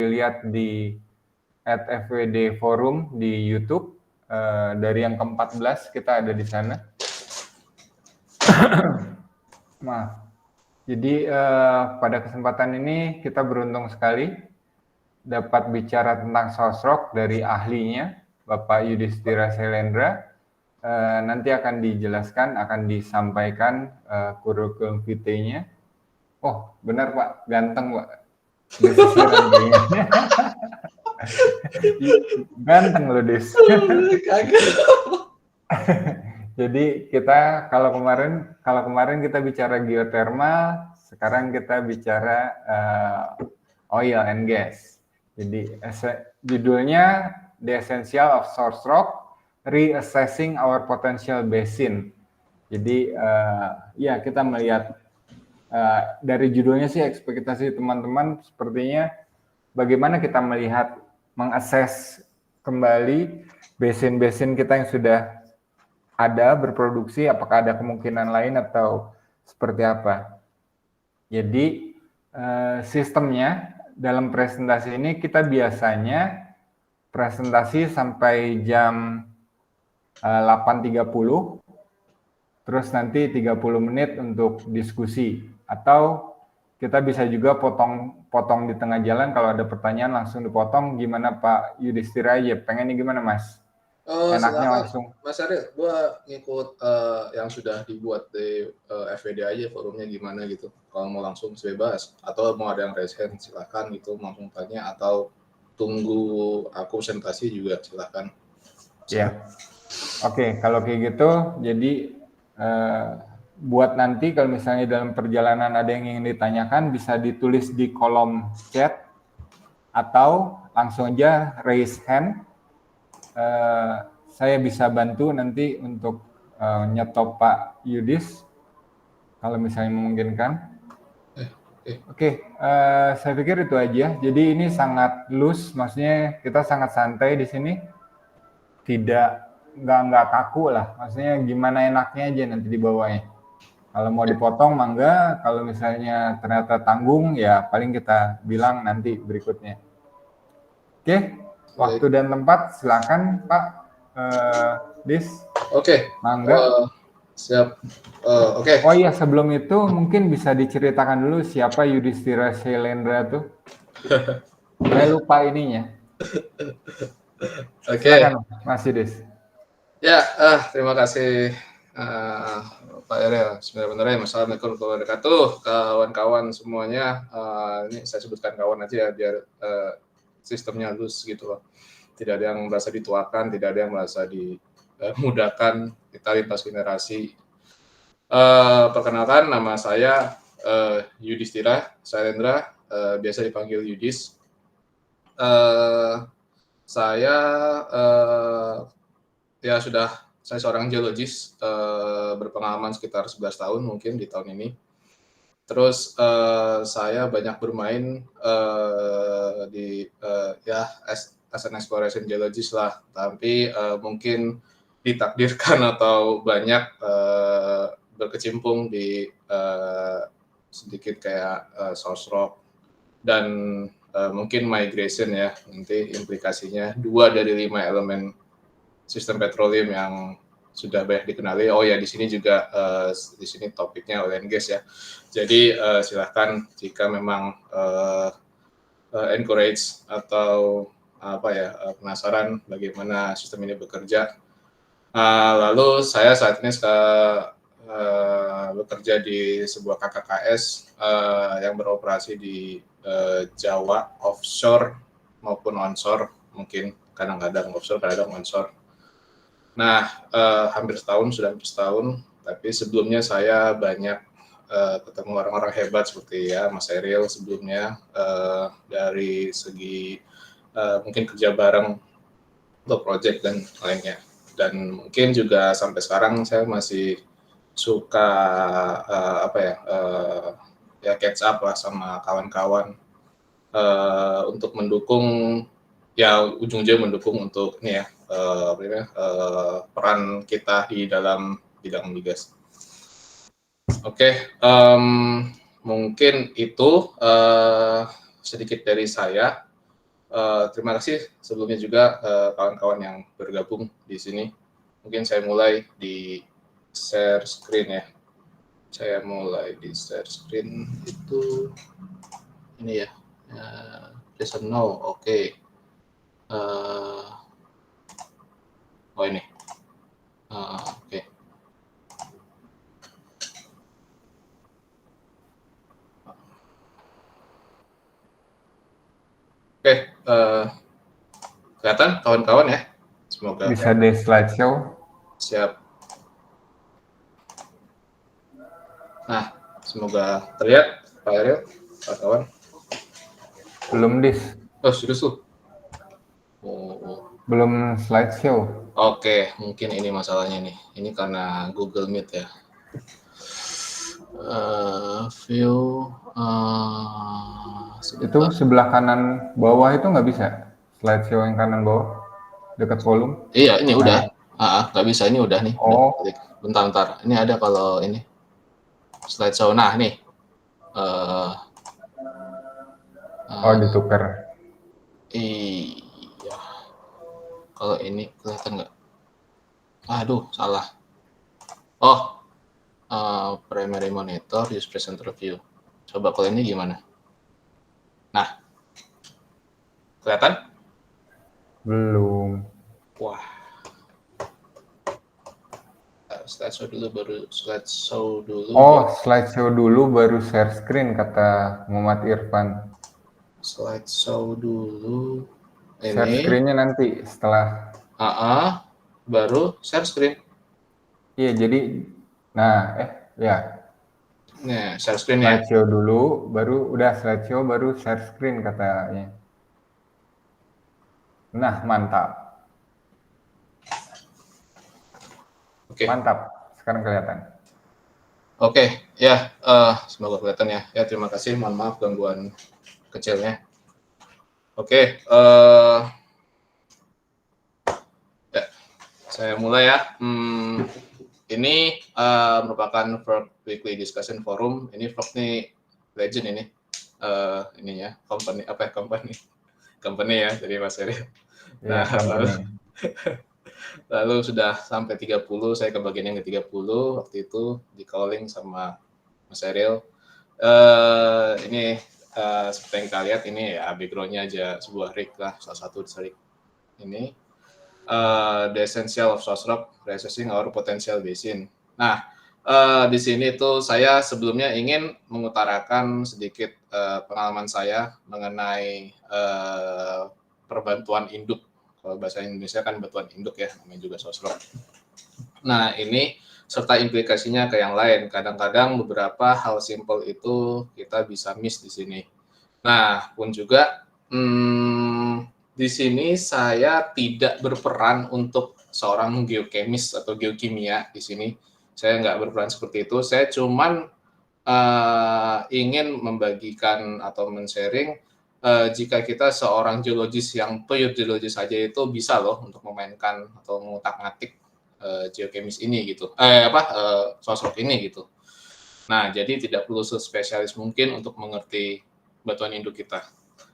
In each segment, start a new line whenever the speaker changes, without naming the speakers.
dilihat di @fwd forum di YouTube. Dari yang ke-14 kita ada di sana. Maaf. Jadi pada kesempatan ini kita beruntung sekali dapat bicara tentang sosrok dari ahlinya, Bapak Yudhistira Sailendra. Nanti akan dijelaskan, akan disampaikan kurikulum vitae-nya. Oh, benar Pak, ganteng Pak. Desisiran kayaknya. Ganteng loh, Des. Jadi kita kalau kemarin kita bicara geothermal, sekarang kita bicara oil and gas. Jadi judulnya The Essential of Source Rock, Reassessing Our Potential Basin. Jadi ya kita melihat dari judulnya sih ekspektasi teman-teman sepertinya bagaimana kita melihat mengakses kembali basin-basin kita yang sudah ada berproduksi, apakah ada kemungkinan lain atau seperti apa. Jadi sistemnya dalam presentasi ini kita biasanya presentasi sampai jam 8.30, terus nanti 30 menit untuk diskusi, atau kita bisa juga potong di tengah jalan. Kalau ada pertanyaan langsung dipotong. Gimana Pak Yudhistira? Ya pengennya gimana Mas? Enaknya
Silakan,
langsung.
Mas Ariel, gue ngikut yang sudah dibuat di FWD aja forumnya gimana gitu. Kalau mau langsung bebas, atau mau ada yang raise hand silakan gitu, langsung tanya, atau tunggu aku presentasi juga silakan.
Ya, oke, kalau kayak gitu, jadi buat nanti kalau misalnya dalam perjalanan ada yang ingin ditanyakan, bisa ditulis di kolom chat, atau langsung aja raise hand. Saya bisa bantu nanti untuk nyetop Pak Yudis, kalau misalnya memungkinkan. Oke, saya pikir itu aja. Jadi ini sangat loose, maksudnya kita sangat santai di sini, nggak kaku lah. Maksudnya gimana enaknya aja nanti di bawahnya. Kalau mau dipotong mangga, kalau misalnya ternyata tanggung ya paling kita bilang nanti berikutnya. Oke, waktu dan tempat silakan Pak Dis.
Oke.
Mangga.
Siap. Oke.
Oh iya, sebelum itu mungkin bisa diceritakan dulu siapa Yudhistira Sailendra tuh. Saya lupa ininya.
Oke.
Silakan Mas Yudhis.
Ya, terima kasih Pak Ariel. Sebenarnya Assalamualaikum warahmatullahi wabarakatuh, kawan-kawan semuanya. Ini saya sebutkan kawan aja ya, biar sistemnya halus gitu loh. Tidak ada yang merasa dituakan, tidak ada yang merasa dimudahkan. Kita lintas generasi. Perkenalkan, nama saya Yudhistira Sailendra, biasa dipanggil Yudis. Saya saya seorang geologis, berpengalaman sekitar 11 tahun mungkin di tahun ini. Terus saya banyak bermain as an exploration geologist lah, tapi mungkin ditakdirkan atau banyak berkecimpung di sedikit kayak source rock dan mungkin migration ya, nanti implikasinya 2 dari 5 elemen sistem petroleum yang sudah banyak dikenali. Oh ya, di sini juga di sini topiknya oil and gas ya. Jadi silahkan jika memang encourage atau penasaran bagaimana sistem ini bekerja. Lalu saya saat ini bekerja di sebuah KKKS yang beroperasi di Jawa offshore maupun onshore, mungkin kadang-kadang offshore, kadang-kadang onshore. Nah, hampir setahun, tapi sebelumnya saya banyak ketemu orang-orang hebat seperti ya Mas Ariel sebelumnya, dari segi mungkin kerja bareng untuk project dan lainnya. Dan mungkin juga sampai sekarang saya masih suka catch up lah sama kawan-kawan untuk mendukung, ya ujung-ujungnya mendukung untuk ini ya peran kita di dalam bidang migas. Oke, mungkin itu sedikit dari saya. Terima kasih sebelumnya juga kawan-kawan yang bergabung di sini. Mungkin saya mulai di share screen ya. Saya mulai di share screen itu ini ya. Listen now, oke. Oh ini. Oke. Oke, kelihatan kawan-kawan ya. Semoga
Bisa di slideshow.
siap. Nah, semoga terlihat Pak Ariel, kawan-kawan.
Belum dis.
Oh, serius lu? Oh.
Belum slideshow.
Oke, mungkin ini masalahnya nih. Ini karena Google Meet ya. View
Itu sebelah kanan bawah itu nggak bisa. Slideshow yang kanan bawah dekat volume.
Iya, ini udah. Nggak bisa, ini udah nih.
Oh.
Bentar. Ini ada kalau ini slideshow. Nah, nih.
Ditukar.
Iya. Kalau ini kelihatan nggak? Aduh, salah. Oh, primary monitor, use presenter view. Coba kalau ini gimana? Nah, kelihatan?
Belum.
Wah. Slideshow dulu baru slideshow dulu.
Oh, slideshow dulu baru share screen kata Muhammad Irfan.
Slideshow dulu. Ini.
Share screen-nya nanti setelah.
Baru share screen.
Iya, jadi ya.
Nah, share screen ya.
Slideshow dulu, baru udah slideshow baru share screen katanya. Nah, mantap.
Oke.
Mantap. Sekarang kelihatan.
Oke, ya, semoga kelihatan ya. Ya, terima kasih. Mohon maaf gangguan kecilnya. Oke, ya, saya mulai ya. Ini merupakan Frog Weekly Discussion Forum. Ini Frog nih legend ini. Ininya company ya, jadi Mas Eri.
Nah,
lalu sudah sampai 30, saya ke bagian yang ke-30 waktu itu di calling sama Mas Ariel. Ini seperti yang kita lihat ini ya background-nya aja sebuah rig lah, salah satu rig ini. The Essential of Sosrock, Reassessing Our Potential Basin. Nah, di sini tuh saya sebelumnya ingin mengutarakan sedikit pengalaman saya mengenai perbantuan induk. Kalau bahasa Indonesia kan bantuan induk ya, namanya juga Sosrock. Nah, ini serta implikasinya ke yang lain. Kadang-kadang beberapa hal simpel itu kita bisa miss di sini. Nah, pun juga di sini saya tidak berperan untuk seorang geokemis atau geokimia di sini. Saya nggak berperan seperti itu. Saya cuman ingin membagikan atau men-sharing jika kita seorang geologis yang pure geologis saja itu bisa loh untuk memainkan atau mengutak-ngatik geokemis ini gitu. Sosok ini gitu. Nah, jadi tidak perlu spesialis mungkin untuk mengerti batuan induk kita.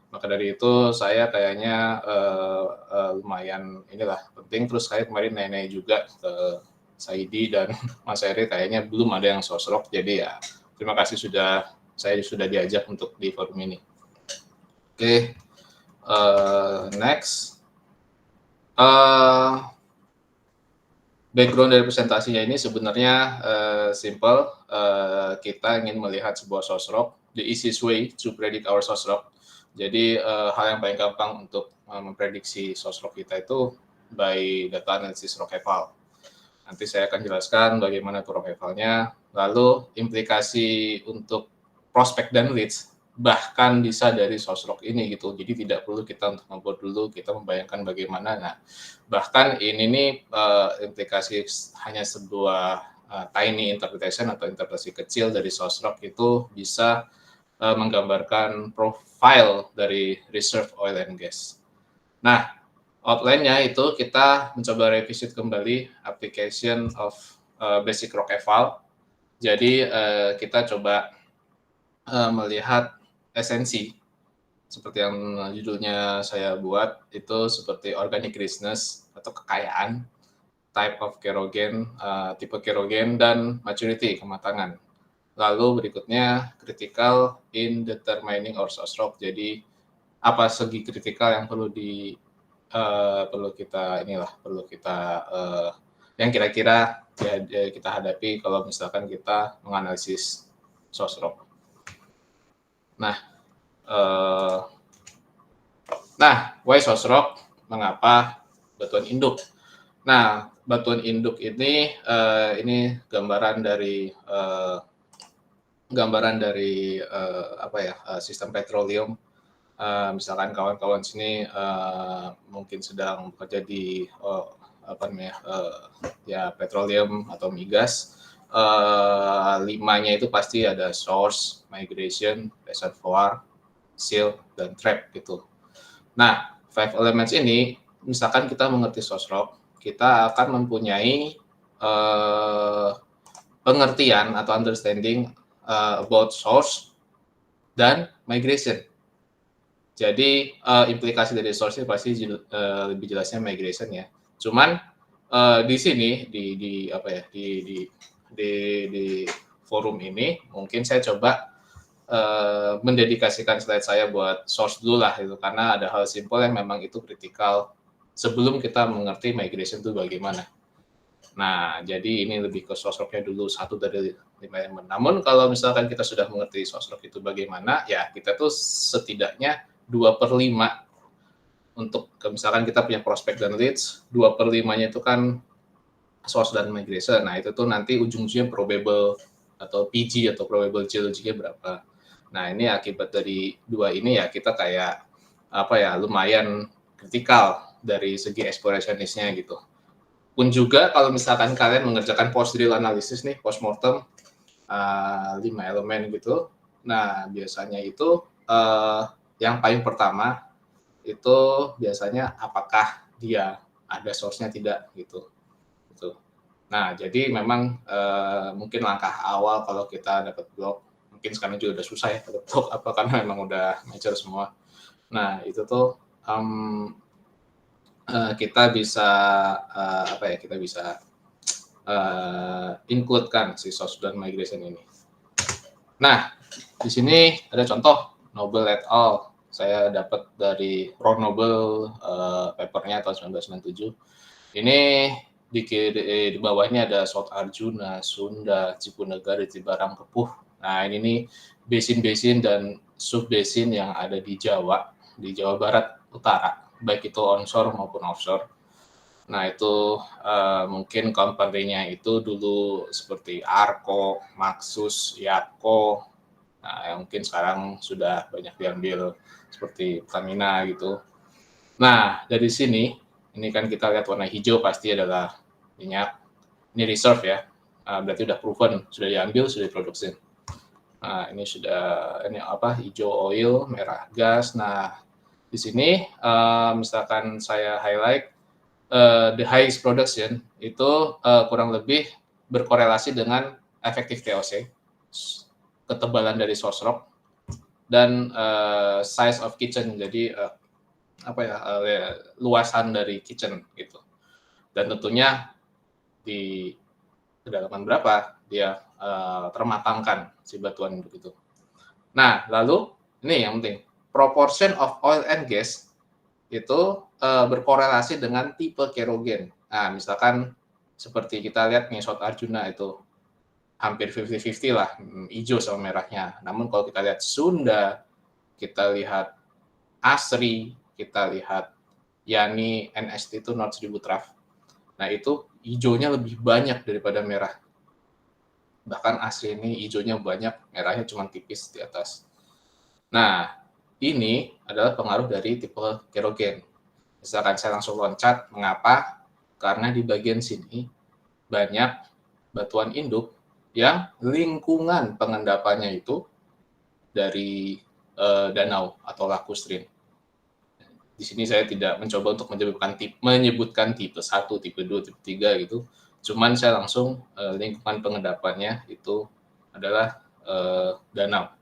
Maka dari itu saya kayaknya lumayan inilah penting. Terus saya kemarin nanya juga ke Saidi dan Mas Eri kayaknya belum ada yang sosok. Jadi ya terima kasih saya sudah diajak untuk di forum ini. Oke, next. Background dari presentasinya ini sebenarnya simple. Kita ingin melihat sebuah source rock, the easiest way to predict our source rock. Jadi hal yang paling gampang untuk memprediksi source rock kita itu by data analysis rock eval. Nanti saya akan jelaskan bagaimana itu rock evalnya, lalu implikasi untuk prospek dan leads bahkan bisa dari source rock ini gitu. Jadi tidak perlu kita untuk membuat dulu, kita membayangkan bagaimana. Nah, bahkan ini nih implikasi hanya sebuah tiny interpretation atau interpretasi kecil dari source rock itu bisa menggambarkan profile dari reserve oil and gas. Nah, outline-nya itu kita mencoba revisit kembali application of basic rock eval. Jadi kita coba melihat esensi seperti yang judulnya saya buat, itu seperti organic richness atau kekayaan, type of kerogen, tipe kerogen, dan maturity, kematangan. Lalu berikutnya critical in determining our source rock. Jadi apa segi kritikal yang perlu kita yang kira-kira ya, kita hadapi kalau misalkan kita menganalisis source rock. Why source rock? Mengapa batuan induk? Nah, batuan induk ini gambaran dari sistem petroleum. Misalkan kawan-kawan sini mungkin sedang bekerja di petroleum atau migas. Limanya itu pasti ada source, migration, reservoir, seal, dan trap gitu. Nah, 5 elements ini, misalkan kita mengerti source rock, kita akan mempunyai pengertian atau understanding about source dan migration. Jadi implikasi dari source ini pasti lebih jelasnya migration ya. Cuman di sini di forum ini mungkin saya coba mendedikasikan slide saya buat source dulu lah itu, karena ada hal simpel yang memang itu kritikal sebelum kita mengerti migration itu bagaimana. Nah, jadi ini lebih ke source rock-nya dulu, 1 dari 5 elemen. Namun kalau misalkan kita sudah mengerti source rock itu bagaimana, ya kita tuh setidaknya 2/5 untuk misalkan kita punya prospect dan leads, 2/5-nya itu kan source dan migration. Nah, itu tuh nanti ujung-ujungnya probable atau PG atau probable geology-nya berapa. Nah, ini akibat dari 2 ini ya kita kayak lumayan kritikal dari segi explorationist-nya gitu. Pun juga kalau misalkan kalian mengerjakan post-drill analysis nih, post-mortem, 5 elemen gitu. Nah, biasanya itu yang paling pertama itu biasanya apakah dia ada source-nya tidak gitu. Nah, jadi memang mungkin langkah awal kalau kita dapat blok, mungkin sekarang juga udah susah ya dapat blok karena memang udah mature semua. Nah, itu tuh kita bisa include-kan si source dan migration ini. Nah, di sini ada contoh Noble et al. Saya dapat dari Ron Noble papernya tahun 1997. Ini di bawahnya ada South Arjuna, Sunda, Cipunegara, Cibarang, Kepuh. Nah, ini nih basin-basin dan sub-basin yang ada di Jawa Barat Utara, baik itu onshore maupun offshore. Nah, itu mungkin company-nya itu dulu seperti Arco, Maxus, Yako. Nah, yang mungkin sekarang sudah banyak diambil seperti Pertamina gitu. Nah, dari sini, ini kan kita lihat warna hijau pasti adalah minyak. Ini reserve ya, berarti udah proven, sudah diambil, sudah diproduksi. Nah, ini hijau oil, merah gas. Nah, di sini misalkan saya highlight the highest production itu kurang lebih berkorelasi dengan efektif TOC, ketebalan dari source rock, dan size of kitchen, jadi luasan dari kitchen gitu. Dan tentunya di kedalaman berapa dia termatangkan si batuan begitu. Nah, lalu ini yang penting, proportion of oil and gas itu berkorelasi dengan tipe kerogen. Nah, misalkan seperti kita lihat nih South Arjuna itu hampir 50-50 lah, hijau sama merahnya. Namun kalau kita lihat Sunda, kita lihat Asri, kita lihat Yani, NST itu North Seribu Traf. Nah, itu hijaunya lebih banyak daripada merah. Bahkan Asri ini hijaunya banyak, merahnya cuma tipis di atas. Nah, ini adalah pengaruh dari tipe kerogen. Misalkan saya langsung loncat, mengapa? Karena di bagian sini banyak batuan induk yang lingkungan pengendapannya itu dari danau atau lakustrine. Di sini saya tidak mencoba untuk menyebutkan tipe 1, tipe 2, tipe 3 gitu. Cuman saya langsung lingkungan pengendapannya itu adalah danau.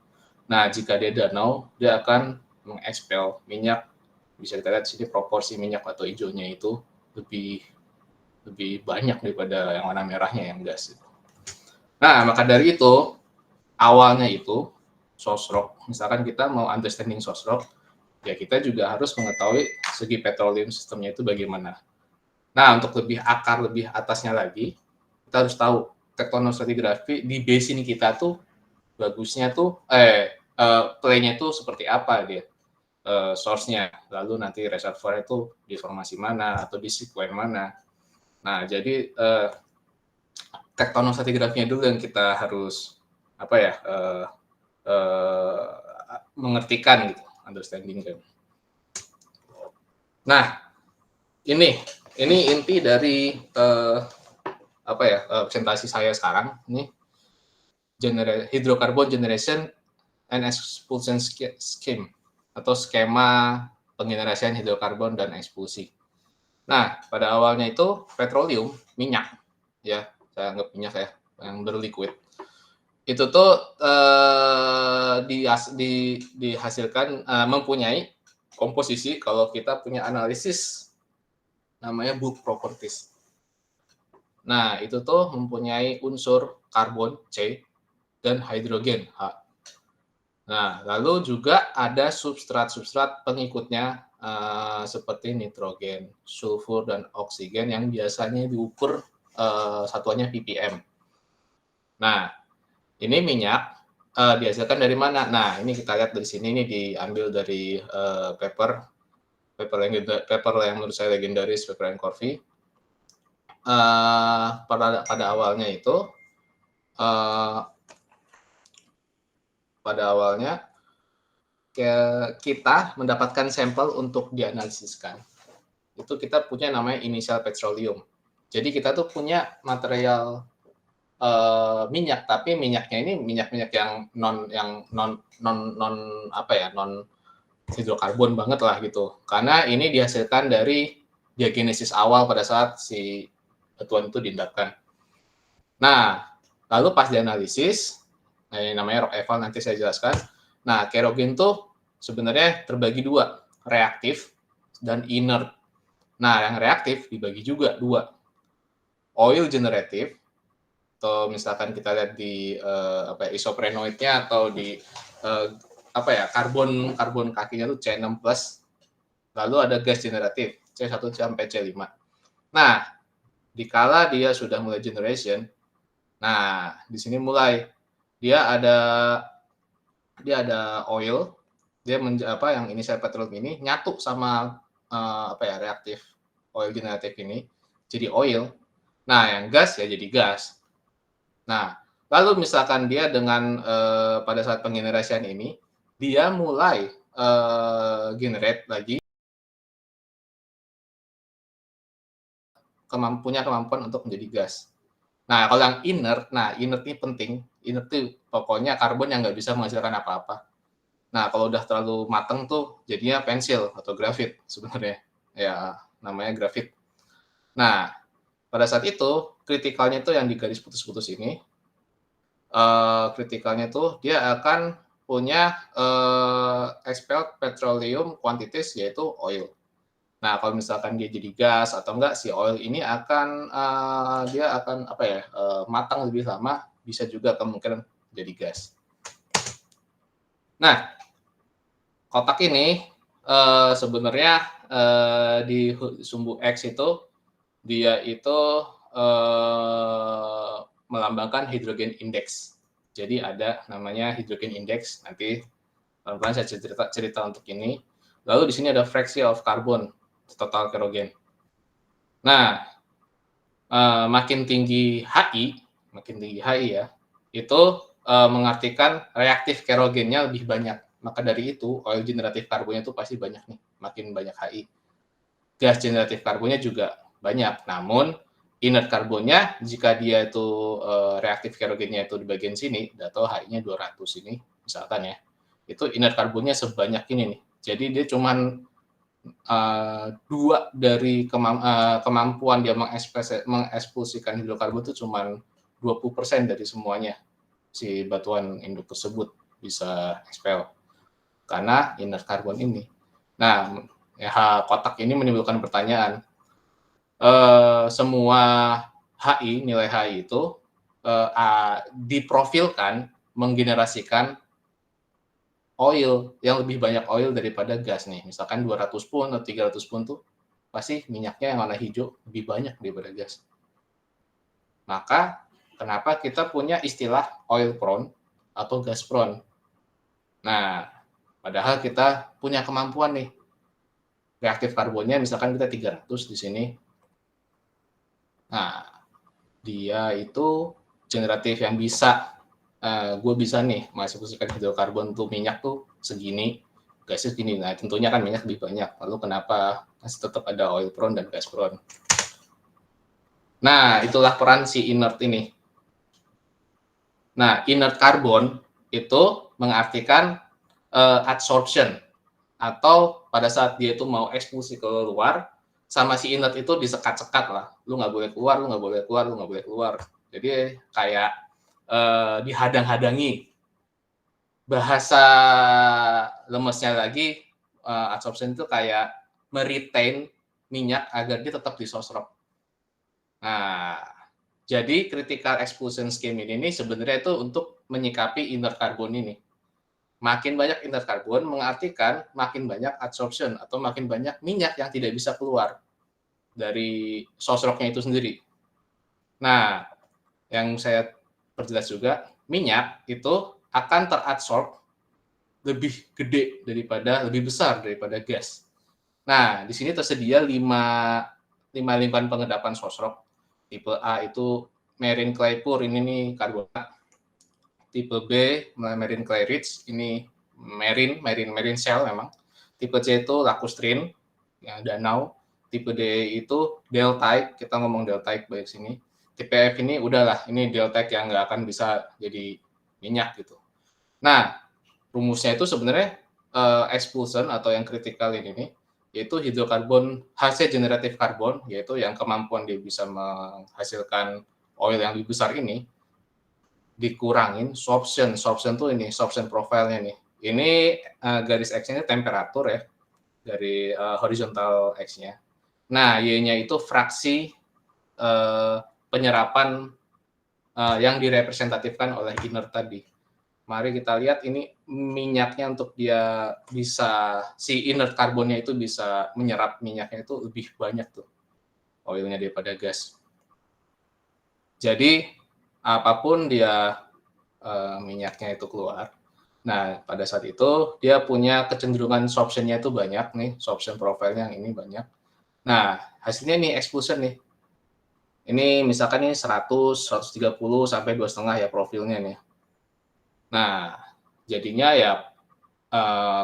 Nah, jika dia danau, dia akan mengekspel minyak, bisa kita lihat sini proporsi minyak atau hijaunya itu lebih banyak daripada yang warna merahnya yang gas. Nah, maka dari itu awalnya itu source rock, misalkan kita mau understanding source rock, ya kita juga harus mengetahui segi petroleum sistemnya itu bagaimana. Nah, untuk lebih akar, lebih atasnya lagi, kita harus tahu tektonostratigrafi di basin kita tuh bagusnya tuh play-nya tuh seperti apa dia, source-nya, lalu nanti reservoir itu di formasi mana atau di sekuen mana. Nah, jadi tektonostratigrafinya dulu yang kita harus mengertikan gitu, understanding kan. Nah, ini inti dari presentasi saya sekarang. Ini hydrocarbon generation and expulsion scheme atau skema pengenerasian hidrokarbon dan ekspulsi. Nah, pada awalnya itu petroleum, minyak, ya, saya anggap minyak ya, yang berliquid. Itu tuh dihasilkan mempunyai komposisi kalau kita punya analisis namanya bulk properties. Nah, itu tuh mempunyai unsur karbon C dan hidrogen H. Nah, lalu juga ada substrat-substrat pengikutnya seperti nitrogen, sulfur, dan oksigen yang biasanya diukur satuannya ppm. Nah, ini minyak dihasilkan dari mana? Nah, ini kita lihat dari sini, ini diambil dari paper yang menurut saya legendaris, paper and Corfy. Pada awalnya itu kita mendapatkan sampel untuk dianalisiskan. Itu kita punya namanya initial petroleum. Jadi kita tuh punya material minyak, tapi minyaknya ini minyak yang non hidrokarbon banget lah gitu. Karena ini dihasilkan dari diagenesis awal pada saat si batuan itu diendapkan. Nah, lalu pas dianalisis, ini namanya rock eval, nanti saya jelaskan. Nah, kerogen tuh sebenarnya terbagi dua, reaktif dan inert. Nah, yang reaktif dibagi juga dua, oil generative, atau misalkan kita lihat di isoprenoidnya atau di karbon kakinya tuh C6+, lalu ada gas generatif C1 sampai C5. Nah, dikala dia sudah mulai generation, nah di sini mulai dia ada oil, dia yang initial petroleum ini nyatu sama reaktif oil generatif ini jadi oil. Nah, yang gas ya jadi gas. Nah, lalu misalkan dia dengan pada saat pengenerasian ini dia mulai generate lagi, punya kemampuan untuk menjadi gas. Nah, kalau yang inert, inert ini penting. Inert itu pokoknya karbon yang nggak bisa menghasilkan apa-apa. Nah, kalau udah terlalu mateng tuh jadinya pensil atau grafit sebenarnya. Ya, namanya grafit. Nah, pada saat itu, kritikalnya itu yang di garis putus-putus ini, kritikalnya tuh dia akan punya expelled petroleum quantities, yaitu oil. Nah, kalau misalkan dia jadi gas atau enggak, si oil ini akan matang lebih lama, bisa juga kemungkinan jadi gas. Nah, kotak ini sebenarnya di sumbu X itu dia itu melambangkan hydrogen index. Jadi ada namanya hydrogen index. Nanti pelan-pelan saya cerita untuk ini. Lalu di sini ada fraction of carbon total kerogen. Nah, makin tinggi HI ya, itu mengartikan reaktif kerogennya lebih banyak. Maka dari itu, oil generatif karbonnya itu pasti banyak nih, makin banyak HI. Gas generatif karbonnya juga banyak, namun inert karbonnya, jika dia itu reaktif kerogennya itu di bagian sini, atau HI-nya 200 ini, misalkan ya, itu inert karbonnya sebanyak ini nih. Jadi dia cuman dua dari kemampuan dia mengekspulsikan hidrokarbon itu cuma 20% dari semuanya si batuan induk tersebut bisa expel. karena inert carbon ini. Nah, kotak ini menimbulkan pertanyaan. Semua HI, nilai HI itu diprofilkan menggenerasikan oil yang lebih banyak oil daripada gas nih. Misalkan 200 pun atau 300 pun tuh pasti minyaknya yang warna hijau lebih banyak daripada gas. Maka kenapa kita punya istilah oil prone atau gas prone? Nah, padahal kita punya kemampuan nih. Reaktif karbonnya misalkan kita 300 di sini. Nah, dia itu generatif yang bisa gue bisa nih mengeksekusikan hidrokarbon untuk minyak tuh segini, gasnya segini. Nah, tentunya kan minyak lebih banyak. Lalu kenapa masih tetap ada oil prone dan gas prone? Nah, itulah peran si inert ini. Nah, inert carbon itu mengartikan adsorption, atau pada saat dia itu mau ekspulsi ke luar, sama si inert itu disekat-sekat lah. Lu nggak boleh keluar, lu nggak boleh keluar, lu nggak boleh keluar. Jadi kayak dihadang-hadangi. Bahasa lemesnya lagi, adsorption itu kayak meretain minyak agar dia tetap disosrok. Nah, jadi critical expulsion scheme ini sebenarnya itu untuk menyikapi inert carbon ini. Makin banyak inert carbon mengartikan makin banyak adsorption atau makin banyak minyak yang tidak bisa keluar dari sosroknya itu sendiri. Nah, yang saya perjelas juga, minyak itu akan teradsorb lebih gede daripada, lebih besar daripada gas. Nah, di sini tersedia 5 lingkaran pengendapan sosrok. Tipe A itu marine clay pure, ini nih karbonat. Tipe B marine clay rich, ini marine shell memang. Tipe C itu lacustrine, yang danau. Tipe D itu deltaic, kita ngomong deltaic baik sini. Tipe F ini udahlah, ini deltaic yang nggak akan bisa jadi minyak gitu. Nah, rumusnya itu sebenarnya expulsion atau yang kritikal ini nih, yaitu hidrokarbon hasil generatif karbon, yaitu yang kemampuan dia bisa menghasilkan oil yang lebih besar ini, dikurangin sorption tuh ini, sorption profile-nya nih. Ini garis X-nya temperatur ya, dari horizontal X-nya. Nah, Y-nya itu fraksi penyerapan yang direpresentatifkan oleh inert tadi. Mari kita lihat ini minyaknya, untuk dia bisa, si inert karbonnya itu bisa menyerap minyaknya itu lebih banyak tuh oilnya daripada gas. Jadi apapun dia minyaknya itu keluar, nah pada saat itu dia punya kecenderungan sorption-nya itu banyak nih, sorption profile-nya yang ini banyak. Nah, hasilnya nih expulsion nih. Ini misalkan ini 100, 130 sampai 2,5 ya profilnya nih. Nah, jadinya ya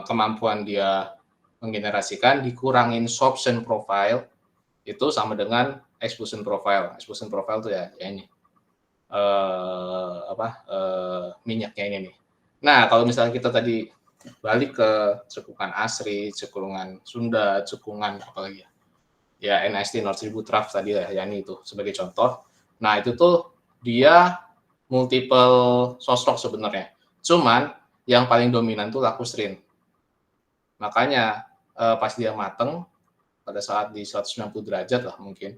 kemampuan dia menggenerasikan dikurangin sorption profile itu sama dengan expulsion profile. Expulsion profile itu ya ini minyaknya ini nih. Nah, kalau misalnya kita tadi balik ke cekungan Asri, cekungan Sunda, cekungan apalagi ya NIST North Tribute Trough tadi ya ini itu sebagai contoh. Nah, itu tuh dia multiple sosrok sebenarnya. Cuman yang paling dominan tuh lacustrine. Makanya pas dia mateng pada saat di 190 derajat lah mungkin,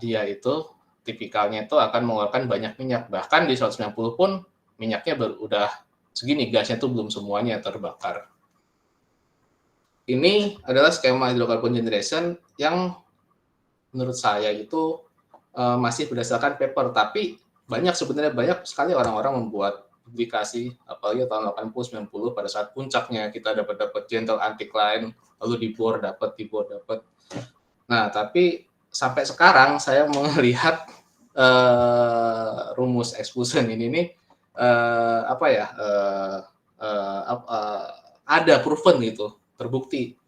dia itu tipikalnya itu akan mengeluarkan banyak minyak. Bahkan di 190 pun minyaknya udah segini, gasnya itu belum semuanya terbakar. Ini adalah skema hydrocarbon generation yang menurut saya itu masih berdasarkan paper, tapi sebenarnya banyak sekali orang-orang membuat publikasi, apalagi tahun 80-90 pada saat puncaknya kita dapat gentle anticline, lalu di bore dapat. Nah, tapi sampai sekarang saya melihat rumus expulsion ini nih ada proven gitu, terbukti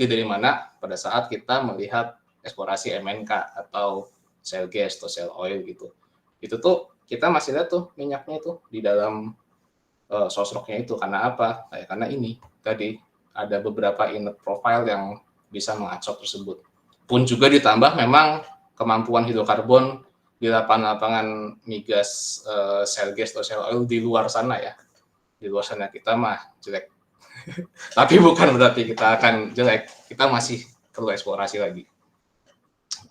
dari mana pada saat kita melihat eksplorasi MNK atau shale gas atau shale oil gitu. Itu tuh kita masih lihat tuh minyaknya tuh di dalam sosroknya itu. Karena apa? Karena ini tadi ada beberapa inert profile yang bisa mengadsorb tersebut. Pun juga ditambah memang kemampuan hidrokarbon di lapangan migas shale gas atau shale oil di luar sana ya. Di luar sana kita mah jelek. Tapi bukan berarti kita akan jelek, kita masih perlu eksplorasi lagi.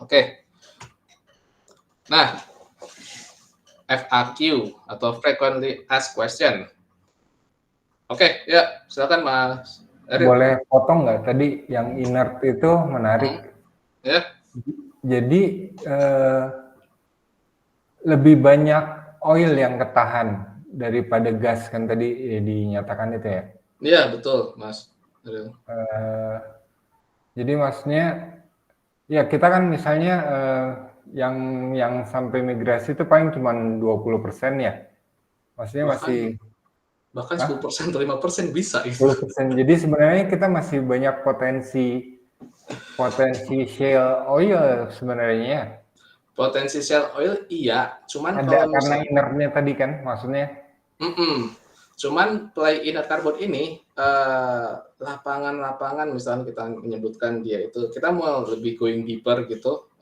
Oke. Nah, FAQ atau frequently asked question. Oke, ya silakan Mas Eril.
Boleh potong nggak tadi yang inert itu menarik.
Ya.
Jadi lebih banyak oil yang ketahan daripada gas kan tadi dinyatakan itu ya.
Iya betul Mas Eril.
Jadi maksudnya ya kita kan misalnya yang sampai migrasi itu paling cuma 20% ya. Maksudnya
bahkan 10% atau 5% bisa itu.
10%. Jadi sebenarnya kita masih banyak potensi shale oil sebenarnya.
Potensi shale oil iya, cuman
Ada
kalau
karena inertnya tadi kan maksudnya.
Cuman play inert carbon ini lapangan-lapangan misalnya kita menyebutkan dia itu, kita mau lebih going deeper gitu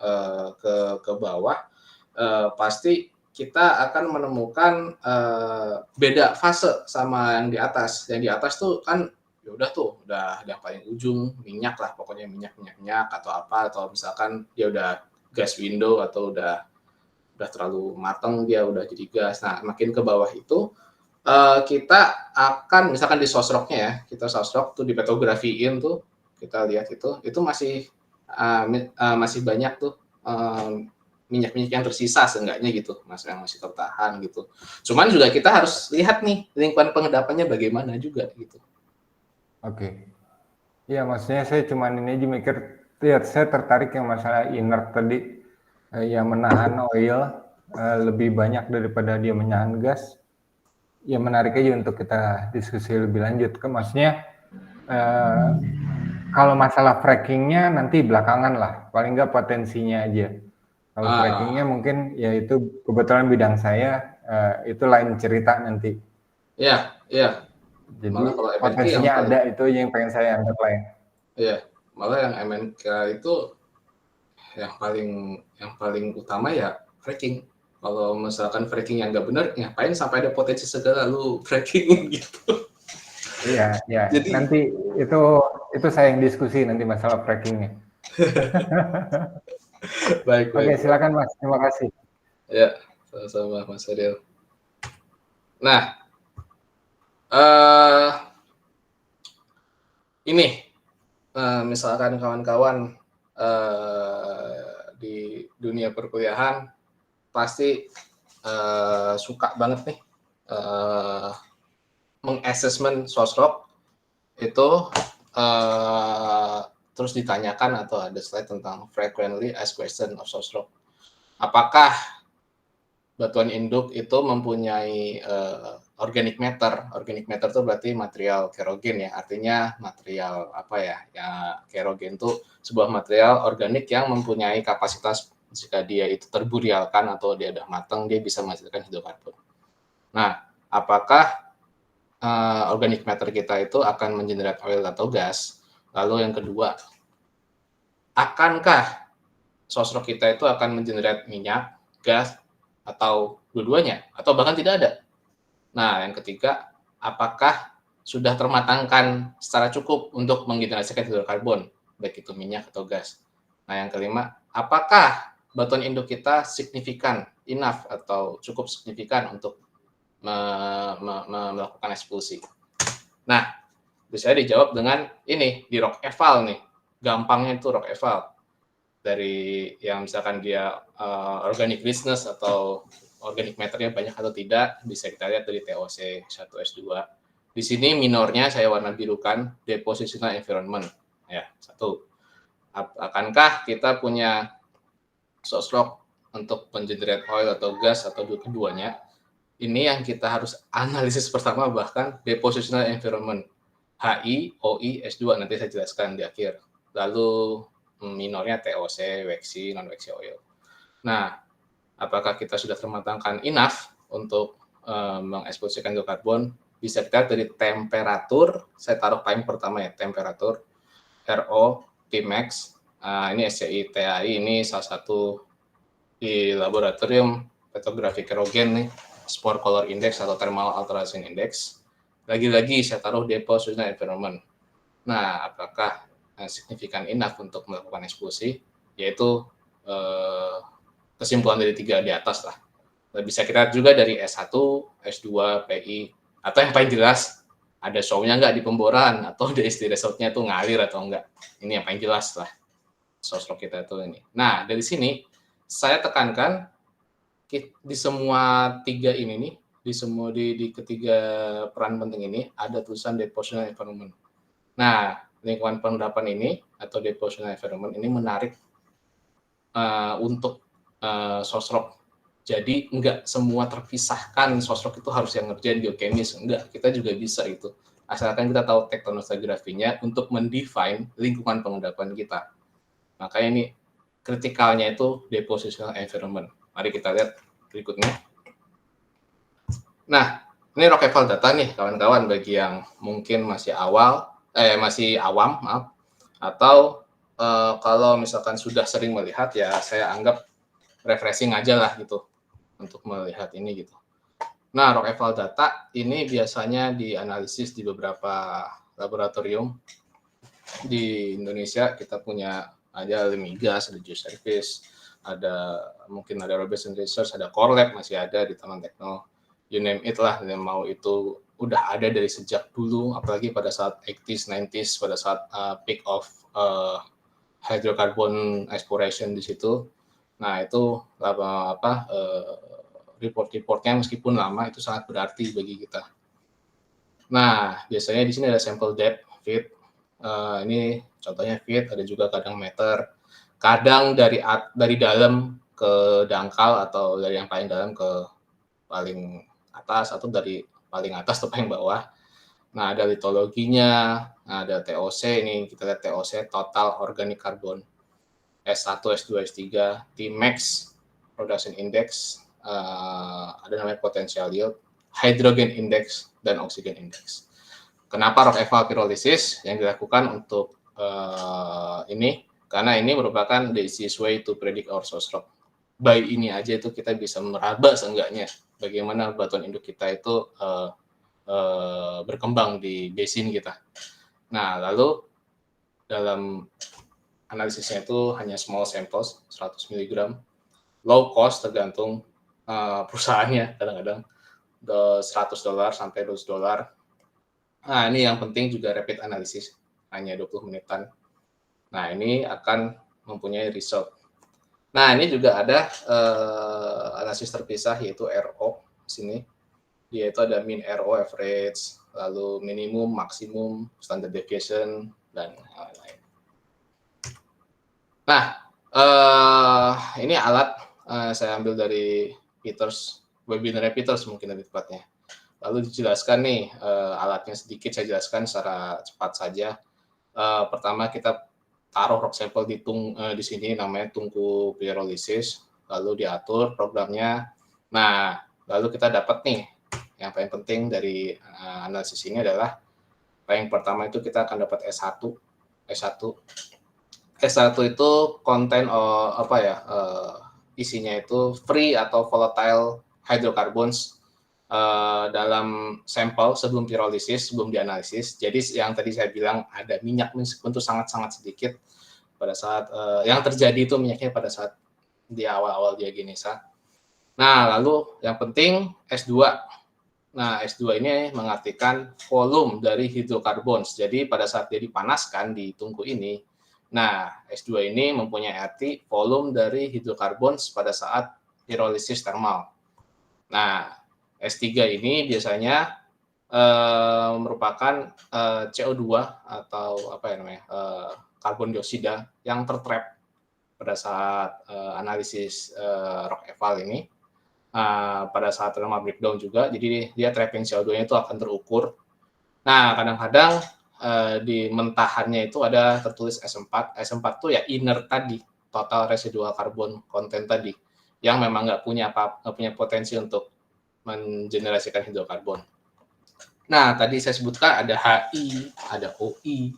ke bawah, pasti kita akan menemukan beda fase sama yang di atas. Yang di atas tuh kan ya udah yang paling ujung minyak lah, pokoknya minyak atau apa, atau misalkan dia udah gas window atau udah terlalu matang, dia udah jadi gas. Nah makin ke bawah itu kita akan misalkan di sosroknya ya, kita sosrok tuh di petrografiin tuh, kita lihat itu masih banyak tuh minyak-minyak yang tersisa seenggaknya gitu, Mas, yang masih tertahan gitu. Cuman juga kita harus lihat nih lingkungan pengendapannya bagaimana juga gitu.
Oke. Iya, maksudnya saya cuman ini aja mikir, ya saya tertarik yang masalah inert tadi, yang menahan oil lebih banyak daripada dia menahan gas. Ya menarik aja untuk kita diskusi lebih lanjut. Maksudnya kalau masalah frackingnya nanti belakangan lah, paling nggak potensinya aja. Kalau frackingnya mungkin ya itu kebetulan bidang saya, itu lain cerita nanti.
Iya.
Jadi
Malah kalau MNK
potensinya ada, itu yang pengen saya angkat lain.
Iya, malah yang MNK itu yang paling utama ya fracking. Kalau misalkan fracking yang nggak benar, ngapain sampai ada potensi segala lu fracking gitu.
Iya. Jadi, nanti itu saya yang diskusi nanti masalah frackingnya.
Baik.
Oke, silakan Mas. Terima kasih.
Ya, sama-sama Mas Adil. Nah, ini misalkan kawan-kawan di dunia perkuliahan pasti suka banget nih mengassessment sosrok itu terus ditanyakan atau ada slide tentang frequently asked question of sosrok. Apakah batuan induk itu mempunyai organic matter? Organic matter itu berarti material kerogen ya, artinya material apa ya? Ya kerogen itu sebuah material organik yang mempunyai kapasitas jika dia itu terburialkan atau dia udah matang, dia bisa menghasilkan hidrokarbon. Nah, apakah organic matter kita itu akan mengenerate oil atau gas? Lalu yang kedua, akankah sosrok kita itu akan mengenerate minyak, gas, atau dua-duanya, atau bahkan tidak ada? Nah, yang ketiga, apakah sudah termatangkan secara cukup untuk menggenerasikan hidrokarbon, baik itu minyak atau gas? Nah, yang kelima, apakah batuan induk kita signifikan, enough, atau cukup signifikan untuk melakukan ekspulsi? Nah, bisa dijawab dengan ini, di rock eval nih. Gampangnya itu rock eval. Dari yang misalkan dia organic business atau organic matter-nya banyak atau tidak, bisa kita lihat dari TOC 1S2. Di sini minornya saya warna birukan, depositional environment. Ya, 1. Akankah kita punya source rock untuk mengenerate oil atau gas atau keduanya? Ini yang kita harus analisis pertama, bahkan depositional environment. HI, OI, S2, nanti saya jelaskan di akhir. Lalu minornya TOC, waxy, non-waxy oil. Nah, apakah kita sudah termatangkan enough untuk mengekspulsikan hidrokarbon? Bisa kita dari temperatur, saya taruh paling pertama ya, temperatur, RO, Tmax, ini SCI, TAI, ini salah satu di laboratorium petrografi kerogen nih, spore color index atau thermal alteration index. lagi-lagi saya taruh depositional environment. Nah, apakah signifikan enough untuk melakukan eksekusi? Yaitu kesimpulan dari 3 di atas lah. Bisa kita lihat juga dari S1, S2, PI, atau yang paling jelas ada show-nya nggak di pemboran, atau DSD result-nya itu ngalir atau enggak. Ini yang paling jelas lah, sosro kita itu ini. Nah, dari sini saya tekankan di semua 3 ini nih, di ketiga peran penting ini ada tulisan depositional environment. Nah, lingkungan pengendapan ini atau depositional environment ini menarik untuk sosro. Jadi enggak semua terpisahkan sosro itu harus yang ngerjain geokemis, enggak, kita juga bisa itu. Asalkan kita tahu tektonografinya untuk mendefine lingkungan pengendapan kita. Makanya ini kritikalnya itu depositional environment. Mari kita lihat berikutnya. Nah, ini Rockefeller data nih kawan-kawan bagi yang mungkin masih awam, atau kalau misalkan sudah sering melihat ya saya anggap refreshing aja lah gitu untuk melihat ini gitu. Nah, Rockefeller data ini biasanya dianalisis di beberapa laboratorium di Indonesia. Kita punya ada Lemigas, ada Geoservice, mungkin ada Robinson Research, ada Core Lab masih ada di Taman Tekno, you name it lah, yang mau itu udah ada dari sejak dulu, apalagi pada saat 80s, 90s, pada saat peak of hydrocarbon exploration di situ. Nah, itu report-reportnya meskipun lama itu sangat berarti bagi kita. Nah, biasanya di sini ada sampel depth, feet. Ini contohnya feet, ada juga kadang meter. Kadang dari dalam ke dangkal atau dari yang paling dalam ke paling atas atau dari paling atas ke paling bawah. Nah, ada litologinya, ada TOC ini, kita lihat TOC, total organic carbon. S1, S2, S3, Tmax, production index, ada namanya potential yield, hydrogen index, dan oxygen index. Kenapa Rockefeller pyrolysis yang dilakukan untuk ini? Karena ini merupakan the easiest way to predict our source rock. By ini aja itu kita bisa meraba seenggaknya bagaimana batuan induk kita itu berkembang di basin kita. Nah, lalu dalam analisisnya itu hanya small samples, 100 mg, low cost tergantung perusahaannya, kadang-kadang $100 sampai $200. Nah, ini yang penting juga rapid analysis, hanya 20 menitan. Nah, ini akan mempunyai result. Nah, ini juga ada analisis terpisah yaitu RO di sini. Dia itu ada mean RO average, lalu minimum, maksimum, standard deviation, dan lain-lain. Nah, ini alat saya ambil dari Peters, webinar Peters mungkin lebih tepatnya. Lalu dijelaskan nih alatnya sedikit, saya jelaskan secara cepat saja. Pertama kita taruh rock sample di sini namanya tungku pyrolysis, lalu diatur programnya. Nah, lalu kita dapat nih yang paling penting dari analisis ini adalah yang pertama itu kita akan dapat S1 itu konten isinya itu free atau volatile hydrocarbons dalam sampel sebelum pyrolysis, sebelum dianalisis. Jadi yang tadi saya bilang ada minyak meskipun itu sangat-sangat sedikit pada saat yang terjadi itu minyaknya pada saat di awal-awal diagenesa. Nah, lalu yang penting S2. Nah, S2 ini mengartikan volume dari hydrocarbons. Jadi pada saat dia dipanaskan di tungku ini, nah, S2 ini mempunyai arti volume dari hidrokarbons pada saat pyrolysis thermal. Nah, S3 ini biasanya merupakan CO2 atau karbon dioksida yang tertrap pada saat analisis Rockefeller ini. Pada saat thermal breakdown juga, jadi dia trapping CO2-nya itu akan terukur. Nah, kadang-kadang di mentahannya itu ada tertulis S4. S4 itu ya inert tadi, total residual carbon content tadi, yang memang nggak punya potensi untuk mengenerasikan hidrokarbon. Nah, tadi saya sebutkan ada HI, ada OI.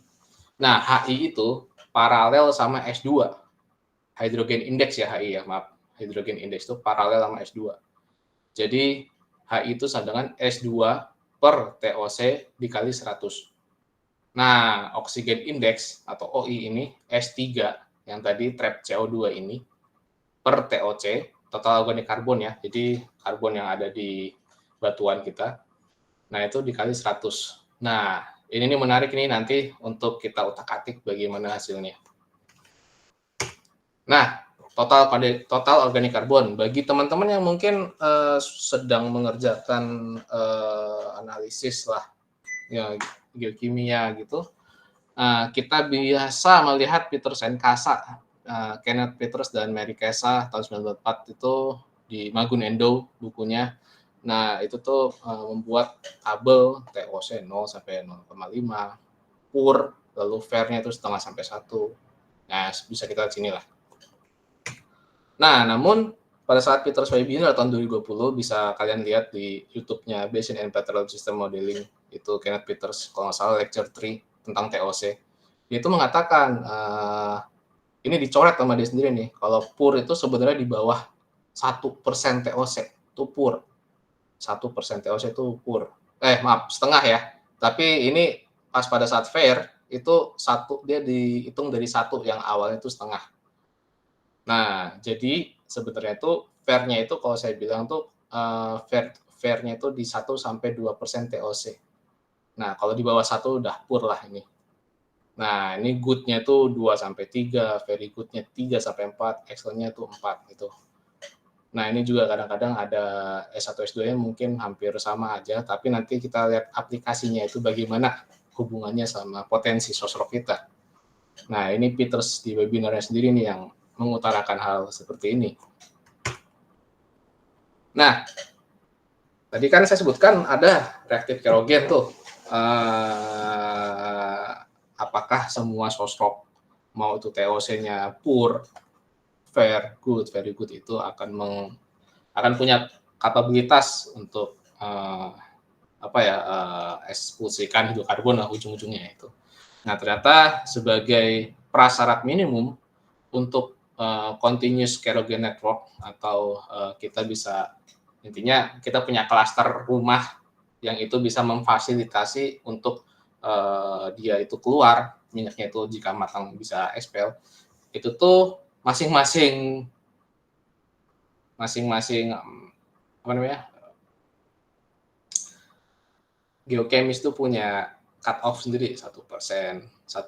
Nah, HI itu paralel sama S2. Hydrogen index ya HI ya, maaf. Hydrogen index itu paralel sama S2. Jadi HI itu sama dengan S2 per TOC dikali 100. Nah, oxygen index atau OI ini S3 yang tadi trap CO2 ini per TOC, total organic carbon ya, jadi karbon yang ada di batuan kita. Nah, itu dikali 100. Nah, ini menarik nih nanti untuk kita utak-atik bagaimana hasilnya. Nah, total organic carbon bagi teman-teman yang mungkin sedang mengerjakan analisis lah ya, geokimia gitu, kita biasa melihat Peters and Casa, Kenneth Peters dan Mary Casa tahun 1994 itu di Magun Endo bukunya. Nah, itu tuh membuat tabel TOC 0 sampai 0,5, pur, lalu fair-nya itu setengah sampai 1. Nah, bisa kita lihat sini lah. Nah, namun pada saat Peters webinar tahun 2020 bisa kalian lihat di YouTube-nya Basin and Petroleum System Modeling, itu Kenneth Peters kalau nggak salah lecture 3 tentang TOC. Dia itu mengatakan ini dicoret sama dia sendiri nih, kalau pur itu sebenarnya di bawah 1% TOC itu pur. 1% TOC itu pur. Maaf, setengah ya. Tapi ini pas pada saat fair itu dia dihitung dari 1 yang awalnya itu setengah. Nah, jadi sebenarnya itu fair-nya itu kalau saya bilang tuh fair-nya itu di 1 sampai 2% TOC. Nah, kalau di bawah 1 udah pur lah ini. Nah, ini good-nya itu 2 sampai 3, very good-nya 3 sampai 4, excellent-nya itu 4 gitu. Nah, ini juga kadang-kadang ada S1 S2-nya mungkin hampir sama aja, tapi nanti kita lihat aplikasinya itu bagaimana hubungannya sama potensi sosro kita. Nah, ini Peters di webinarnya sendiri nih yang mengutarakan hal seperti ini. Nah, tadi kan saya sebutkan ada reaktif kerogen tuh. Apakah semua sosro mau itu TOC-nya pur, fair, good, very good itu akan punya kapabilitas untuk ekspulsikan hidrokarbon lah ujung-ujungnya itu. Nah, ternyata sebagai prasyarat minimum untuk continuous kerogen network atau kita bisa intinya kita punya klaster rumah yang itu bisa memfasilitasi untuk dia itu keluar minyaknya itu jika matang bisa expel itu tuh masing-masing geokemis itu punya cut off sendiri 1%,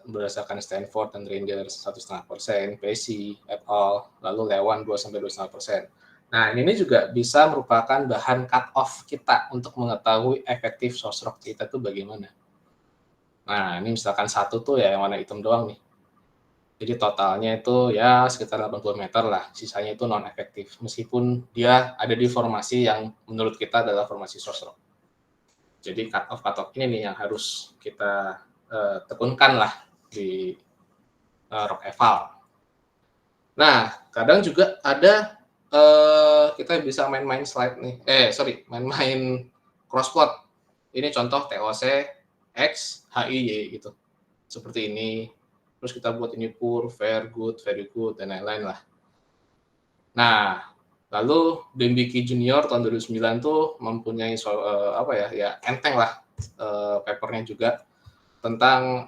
berdasarkan Stanford dan Reinders 1,5%, Pesci et al, lalu Lewan 2-2,5%. Nah, ini juga bisa merupakan bahan cut off kita untuk mengetahui efektif source rock kita itu bagaimana. Nah, ini misalkan 1 tuh ya yang warna hitam doang nih. Jadi totalnya itu ya sekitar 80 meter lah, sisanya itu non-efektif. Meskipun dia ada di formasi yang menurut kita adalah formasi source rock. Jadi cut off ini nih yang harus kita tekunkan lah di rock eval. Nah, kadang juga ada kita bisa main-main slide nih. Main-main cross plot. Ini contoh TOC X, HI, Y gitu. Seperti ini. Terus kita buat ini pur, fair, good, very good, dan lain-lain lah. Nah, lalu Dembicki Junior tahun 2009 tuh mempunyai enteng lah papernya juga tentang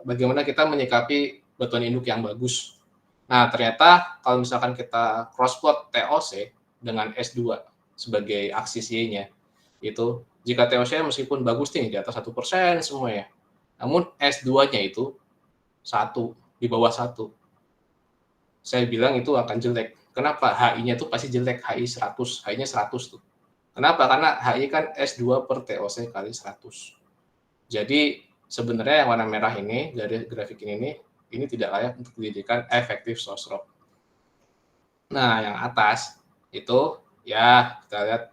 bagaimana kita menyikapi batuan induk yang bagus. Nah, ternyata kalau misalkan kita cross plot TOC dengan S2 sebagai aksis Y-nya, itu jika TOC meskipun bagus nih di atas 1% semuanya, namun S2-nya itu 1, di bawah 1. Saya bilang itu akan jelek. Kenapa? HI-nya itu pasti jelek, HI 100, HI-nya 100 tuh. Kenapa? Karena HI kan S2 per TOC kali 100. Jadi sebenarnya yang warna merah ini, dari grafik ini tidak layak untuk dijadikan efektif source rock. Nah, yang atas itu ya kita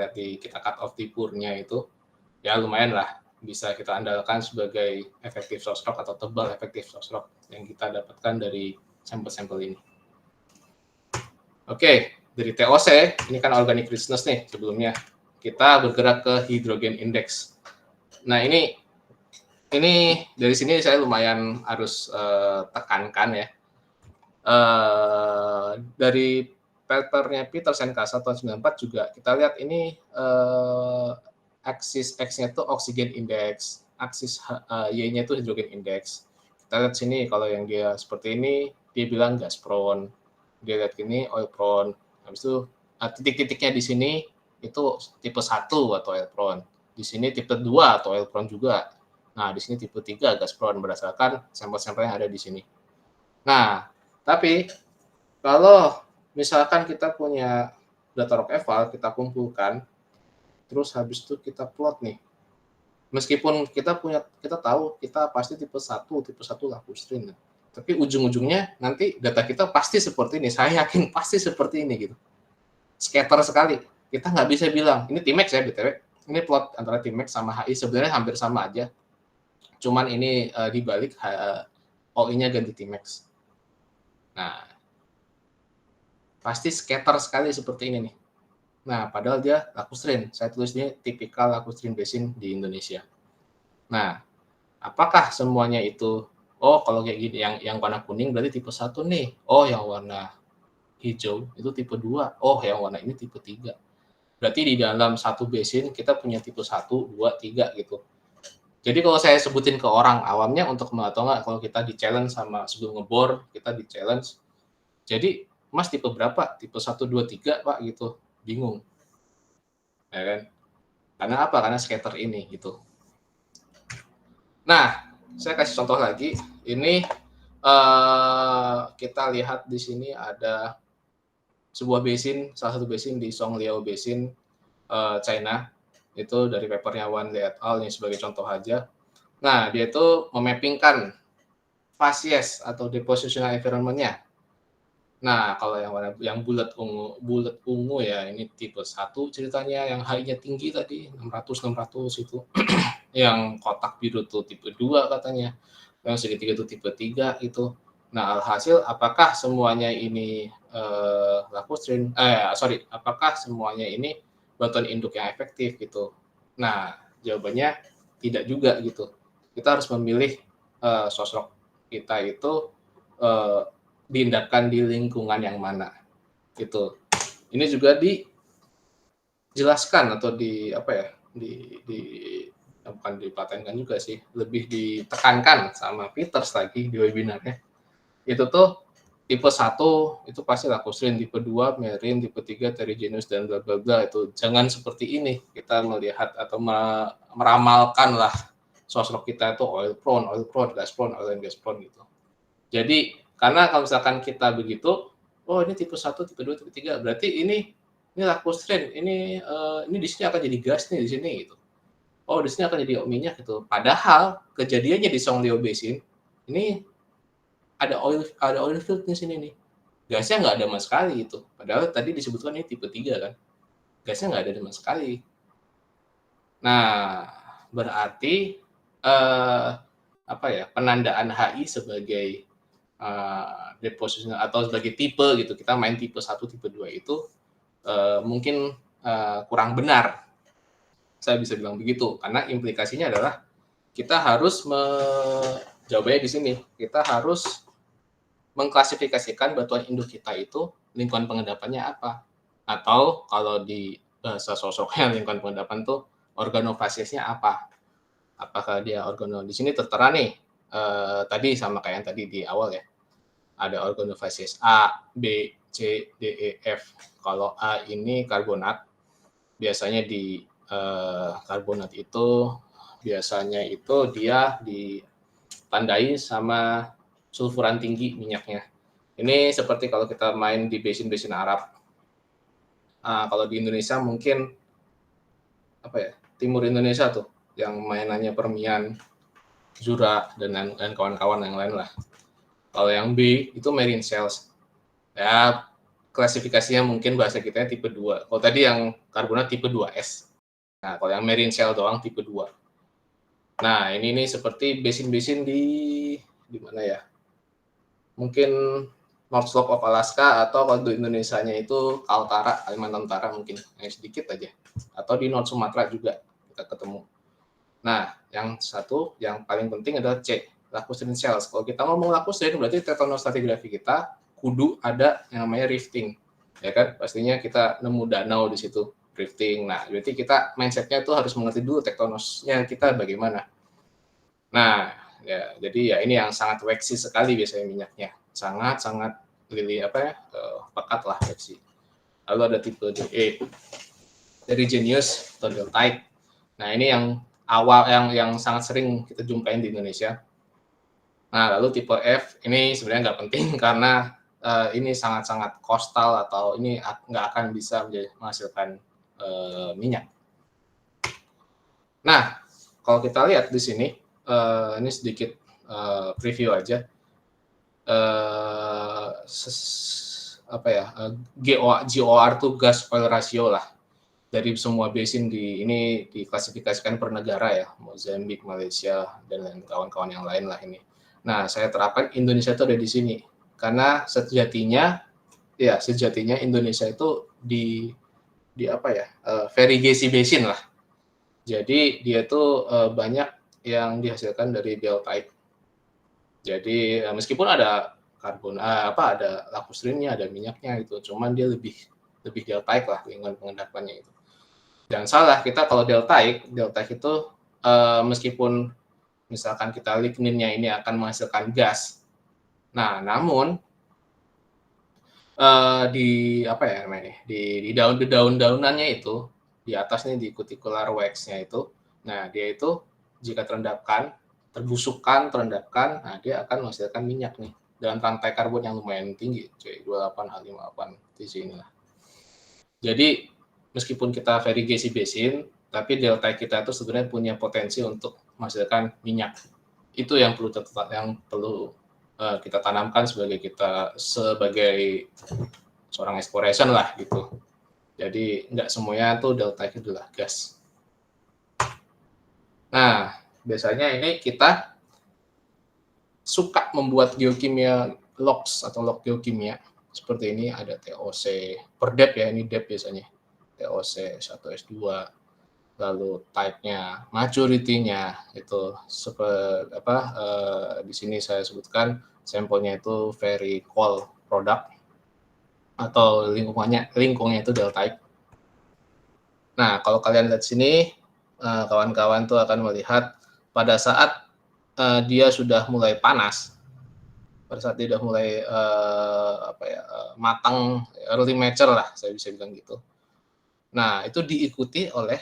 lihat kita cut off di purnya itu ya lumayan lah bisa kita andalkan sebagai efektif source rock atau tebal efektif source rock yang kita dapatkan dari sampel-sampel ini. Oke, dari TOC ini kan organic richness nih sebelumnya. Kita bergerak ke hydrogen index. Nah, ini dari sini saya lumayan harus tekankan ya. Dari papernya Peters and Casa tahun 94 juga kita lihat ini aksis X-nya itu oksigen index, aksis Y-nya itu hidrogen index. Kita lihat sini kalau yang dia seperti ini, dia bilang gas prone. Dia lihat gini oil prone. Habis itu titik-titiknya di sini itu tipe 1 atau oil prone. Di sini tipe 2 atau oil prone juga. Nah, di sini tipe 3 gas prone berdasarkan sampel-sampel yang ada di sini. Nah, tapi kalau misalkan kita punya data log eval, kita kumpulkan, terus habis itu kita plot nih. Meskipun kita tahu kita pasti tipe 1 lakustrine. Tapi ujung-ujungnya nanti data kita pasti seperti ini. Saya yakin pasti seperti ini gitu. Scatter sekali. Kita nggak bisa bilang, ini Tmax ya BTW. Ini plot antara Tmax sama HI sebenarnya hampir sama aja. Cuman ini dibalik OI-nya ganti Tmax. Nah, pasti scatter sekali seperti ini nih. Nah, padahal dia lakustrine. Saya tulis ini tipikal lakustrine basin di Indonesia. Nah, apakah semuanya itu, oh kalau kayak gini, yang warna kuning berarti tipe 1 nih. Oh, yang warna hijau itu tipe 2. Oh, yang warna ini tipe 3. Berarti di dalam satu basin kita punya tipe 1, 2, 3 gitu. Jadi kalau saya sebutin ke orang awamnya untuk atau enggak, kalau kita di-challenge sama sebelum ngebor, kita di-challenge. Jadi, Mas tipe berapa? Tipe 1, 2, 3, Pak, gitu. Bingung. Ya kan? Karena apa? Karena scatter ini gitu. Nah, saya kasih contoh lagi. Ini kita lihat di sini ada sebuah basin, salah satu basin di Songliao Basin, China. Itu dari papernya Wan Li et al. Ini sebagai contoh aja. Nah, dia itu memappingkan facies atau depositional environment-nya. Nah, kalau yang bulat ungu ya, ini tipe 1 ceritanya, yang HI-nya tinggi tadi 600 itu. Yang kotak biru tuh tipe 2 katanya. Yang segitiga itu tipe 3 itu. Nah, alhasil apakah semuanya ini lakustrine? Apakah semuanya ini batuan induk yang efektif gitu? Nah, jawabannya tidak juga gitu. Kita harus memilih sosok kita itu diindahkan di lingkungan yang mana gitu. Ini juga dijelaskan atau bukan dipatenkan juga sih, lebih ditekankan sama Peters lagi di webinarnya. Itu tuh tipe 1 itu pasti lakustrine, tipe 2 merin, tipe 3 terrigenous dan bla bla bla. Itu jangan seperti ini kita melihat atau meramalkan lah sosok kita itu oil prone, gas prone, oil and gas prone gitu. Jadi karena kalau misalkan kita begitu, oh ini tipe 1, tipe 2, tipe 3, berarti ini lakustrine, ini di sini akan jadi gas nih di sini gitu. Oh, di sini akan jadi minyak gitu. Padahal kejadiannya di Songliao Basin ini ada oil field di sini nih. Gasnya nggak ada sama sekali gitu. Padahal tadi disebutkan ini tipe 3 kan. Gasnya nggak ada sama sekali. Nah, berarti penandaan HI sebagai deposition atau sebagai tipe gitu. Kita main tipe 1, tipe 2 itu mungkin kurang benar. Saya bisa bilang begitu karena implikasinya adalah kita harus jawabannya di sini. Kita harus mengklasifikasikan batuan induk kita itu lingkungan pengendapannya apa. Atau kalau di bahasa sosoknya lingkungan pengendapan tuh organofasiesnya apa. Apakah dia di sini tertera nih tadi sama kayak yang tadi di awal ya. Ada organofasies A, B, C, D, E, F. Kalau A ini karbonat, biasanya di karbonat itu biasanya itu dia ditandai sama sulfuran tinggi minyaknya. Ini seperti kalau kita main di basin-basin Arab. Kalau di Indonesia mungkin timur Indonesia tuh yang mainannya Permian, Zura dan kawan-kawan yang lain lah. Kalau yang B itu marine shells. Ya klasifikasinya mungkin bahasa kita tipe 2. Kalau tadi yang karbonat tipe 2S. Nah, kalau yang marine shell doang tipe 2. Nah, ini seperti basin-basin di mana ya? Mungkin North Slope of Alaska atau kalau di Indonesianya itu Kaltara, Kalimantan Utara mungkin, sedikit aja. Atau di North Sumatera juga kita ketemu. Nah, yang paling penting adalah C, lacustrine shells. Kalau kita ngomong lacustrine berarti tektonostratigrafi kita kudu ada yang namanya rifting. Ya kan? Pastinya kita nemu danau di situ. drifting. Nah, berarti kita mindset-nya itu harus mengerti dulu tektonosnya kita bagaimana. Nah, ya, jadi ya ini yang sangat waxy sekali biasanya minyaknya, sangat pekat lah waxy. Lalu ada tipe DE, dari Genius atau Deltaic. Nah, ini yang awal yang sangat sering kita jumpain di Indonesia. Nah, lalu tipe F ini sebenarnya nggak penting karena ini sangat-sangat kostal atau ini nggak akan bisa menghasilkan minyak. Nah, kalau kita lihat di sini, ini sedikit preview aja. GOR itu gas oil ratio lah. Dari semua basin ini diklasifikasikan per negara ya, Mozambik, Malaysia, dan kawan-kawan yang lain lah ini. Nah, saya terapkan Indonesia itu ada di sini. Karena sejatinya Indonesia itu di Ferigesi Basin lah. Jadi dia tuh banyak yang dihasilkan dari deltaic. Jadi meskipun ada karbon ada lakustrinnya, ada minyaknya gitu, cuman dia lebih deltaic lah lingkungan pengendapannya itu. Jangan salah, kita kalau deltaic itu meskipun misalkan kita ligninnya ini akan menghasilkan gas. Nah, namun di daun-daunannya itu, di atasnya di cuticular wax-nya itu, nah dia itu jika terbusukkan, terendapkan, nah dia akan menghasilkan minyak nih dengan rantai karbon yang lumayan tinggi, C28H58 di sini lah. Jadi meskipun kita ferigesi basin, tapi delta kita itu sebenarnya punya potensi untuk menghasilkan minyak. Itu yang perlu kita tanamkan sebagai seorang exploration lah gitu. Jadi nggak semuanya tuh delta itu adalah gas. Nah, biasanya ini kita suka membuat geokimia logs atau log geokimia seperti ini, ada TOC per depth ya, ini depth biasanya. TOC 1S2, lalu type-nya, maturity-nya itu di sini saya sebutkan sampelnya itu very cold product atau lingkungnya itu deltaic. Nah, kalau kalian lihat sini, kawan-kawan tuh akan melihat pada saat dia sudah mulai panas, pada saat dia sudah mulai matang, early mature lah, saya bisa bilang gitu. Nah, itu diikuti oleh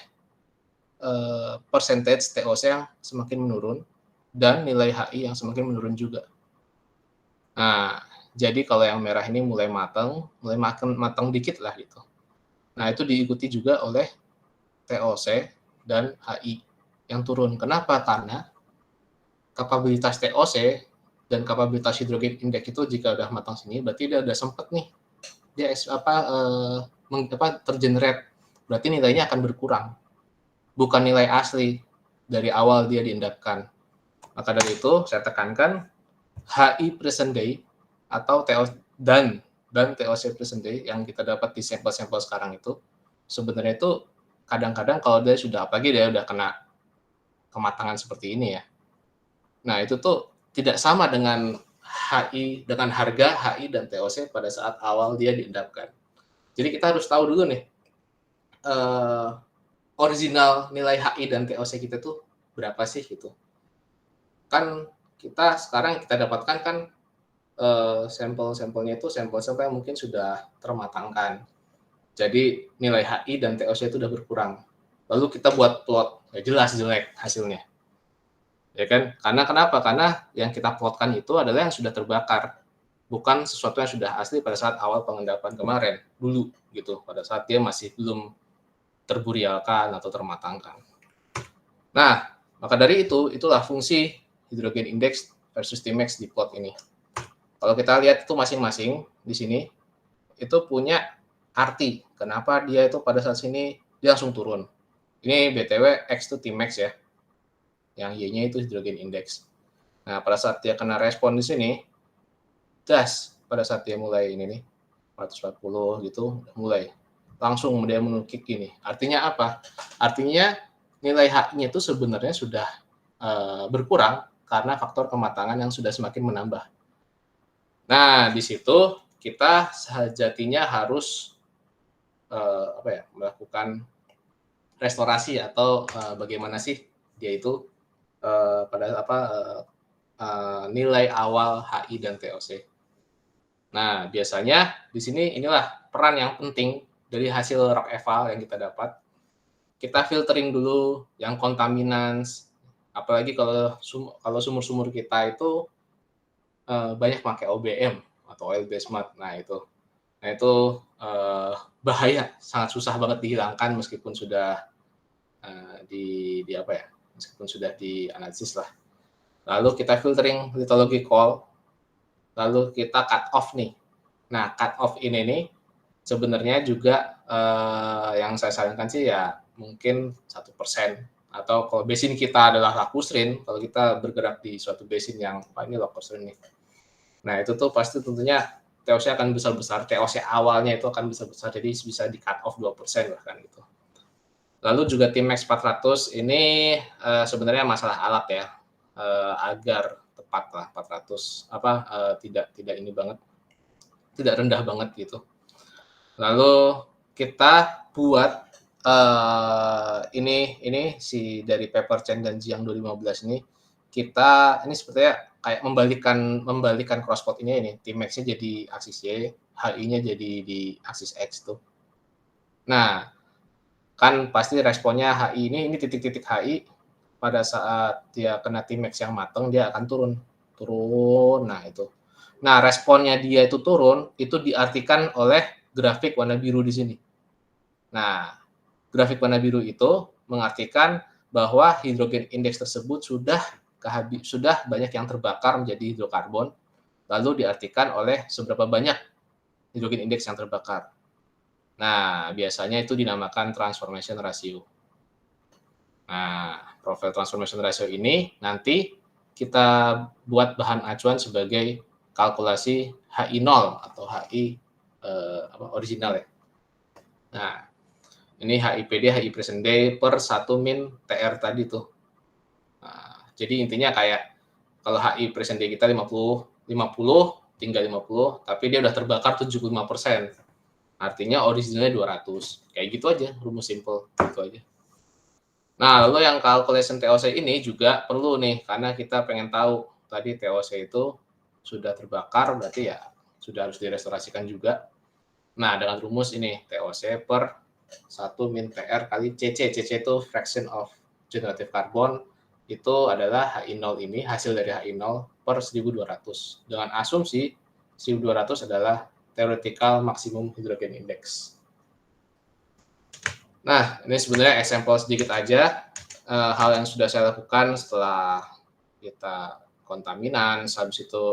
percentage TOC yang semakin menurun dan nilai HI yang semakin menurun juga. Nah, jadi kalau yang merah ini mulai matang dikit lah gitu. Nah, itu diikuti juga oleh TOC dan HI yang turun. Kenapa? Karena kapabilitas TOC dan kapabilitas hidrogen index itu jika udah matang sini, berarti dia udah sempet nih dia tergenerate. Berarti nilainya akan berkurang. Bukan nilai asli dari awal dia diendapkan. Maka dari itu saya tekankan HI present day atau TOC dan TOC present day yang kita dapat di sampel-sampel sekarang itu sebenarnya itu kadang-kadang kalau dia sudah dia udah kena kematangan seperti ini ya. Nah, itu tuh tidak sama dengan harga HI dan TOC pada saat awal dia diendapkan. Jadi kita harus tahu dulu nih original nilai HI dan TOC kita tuh berapa sih gitu. Kan sekarang kita dapatkan kan sampel-sampelnya itu sampel-sampel yang mungkin sudah termatangkan. Jadi nilai HI dan TOC itu udah berkurang. Lalu kita buat plot, ya jelas jelek hasilnya. Ya kan? Karena kenapa? Karena yang kita plotkan itu adalah yang sudah terbakar. Bukan sesuatu yang sudah asli pada saat awal pengendapan kemarin, dulu gitu, pada saat dia masih belum terburialkan atau termatangkan. Nah, maka dari itulah fungsi hidrogen index versus Tmax di plot ini. Kalau kita lihat itu masing-masing di sini, itu punya arti. Kenapa dia itu pada saat sini dia langsung turun. Ini BTW X itu Tmax ya. Yang Y-nya itu hidrogen index. Nah, pada saat dia kena respon di sini, pada saat dia mulai ini nih, 440 gitu, mulai langsung dia menukik gini. Artinya apa? Artinya nilai HI-nya itu sebenarnya sudah berkurang karena faktor kematangan yang sudah semakin menambah. Nah, di situ kita sejatinya harus melakukan restorasi atau bagaimana sih dia itu nilai awal HI dan TOC. Nah, biasanya di sini inilah peran yang penting dari hasil rock eval yang kita dapat. Kita filtering dulu yang contaminants, apalagi kalau sumur-sumur kita itu banyak pakai OBM atau oil based mud. Nah itu bahaya, sangat susah banget dihilangkan meskipun sudah meskipun sudah dianalisis lah. Lalu kita filtering lithology call, lalu kita cut off nih. Nah, cut off ini nih sebenarnya juga yang saya sarankan sih ya mungkin 1%, atau kalau basin kita adalah lakusrin, kalau kita bergerak di suatu basin yang ini lakusrin nih. Nah, itu tuh pasti tentunya TOC akan besar-besar, TOC awalnya itu akan besar-besar, jadi bisa di cut off 2% bahkan gitu. Lalu juga Timex 400 ini sebenarnya masalah alat ya, agar tepat lah 400 tidak ini banget, tidak rendah banget gitu. Lalu kita buat ini si dari paper Chen dan Jiang 2015 ini, kita ini sepertinya kayak membalikan crosspot ini Timex-nya jadi aksis Y, HI-nya jadi di aksis X tuh. Nah, kan pasti responnya HI ini titik-titik HI pada saat dia kena Timex yang matang dia akan turun. Nah itu. Nah, responnya dia itu turun itu diartikan oleh grafik warna biru di sini. Nah, grafik warna biru itu mengartikan bahwa hidrogen indeks tersebut sudah banyak yang terbakar menjadi hidrokarbon, lalu diartikan oleh seberapa banyak hidrogen indeks yang terbakar. Nah, biasanya itu dinamakan transformation ratio. Nah, profil transformation ratio ini nanti kita buat bahan acuan sebagai kalkulasi HI0 atau HI original ya. Nah, ini HIPD, HI present day per 1 min TR tadi tuh. Nah, jadi intinya kayak kalau HI present day kita 50, tinggal 50, tapi dia udah terbakar 75%. Artinya originalnya 200. Kayak gitu aja, rumus simple, gitu aja. Nah, lalu yang calculation TOC ini juga perlu nih, karena kita pengen tahu tadi TOC itu sudah terbakar, berarti ya sudah harus direstorasikan juga. Nah, dengan rumus ini, TOC per 1 min TR kali CC. CC itu fraction of generative carbon, itu adalah HI0 ini, hasil dari HI0 per 1200. Dengan asumsi 1200 adalah theoretical maximum hydrogen index. Nah, ini sebenarnya example sedikit aja hal yang sudah saya lakukan setelah kita kontaminan, habis itu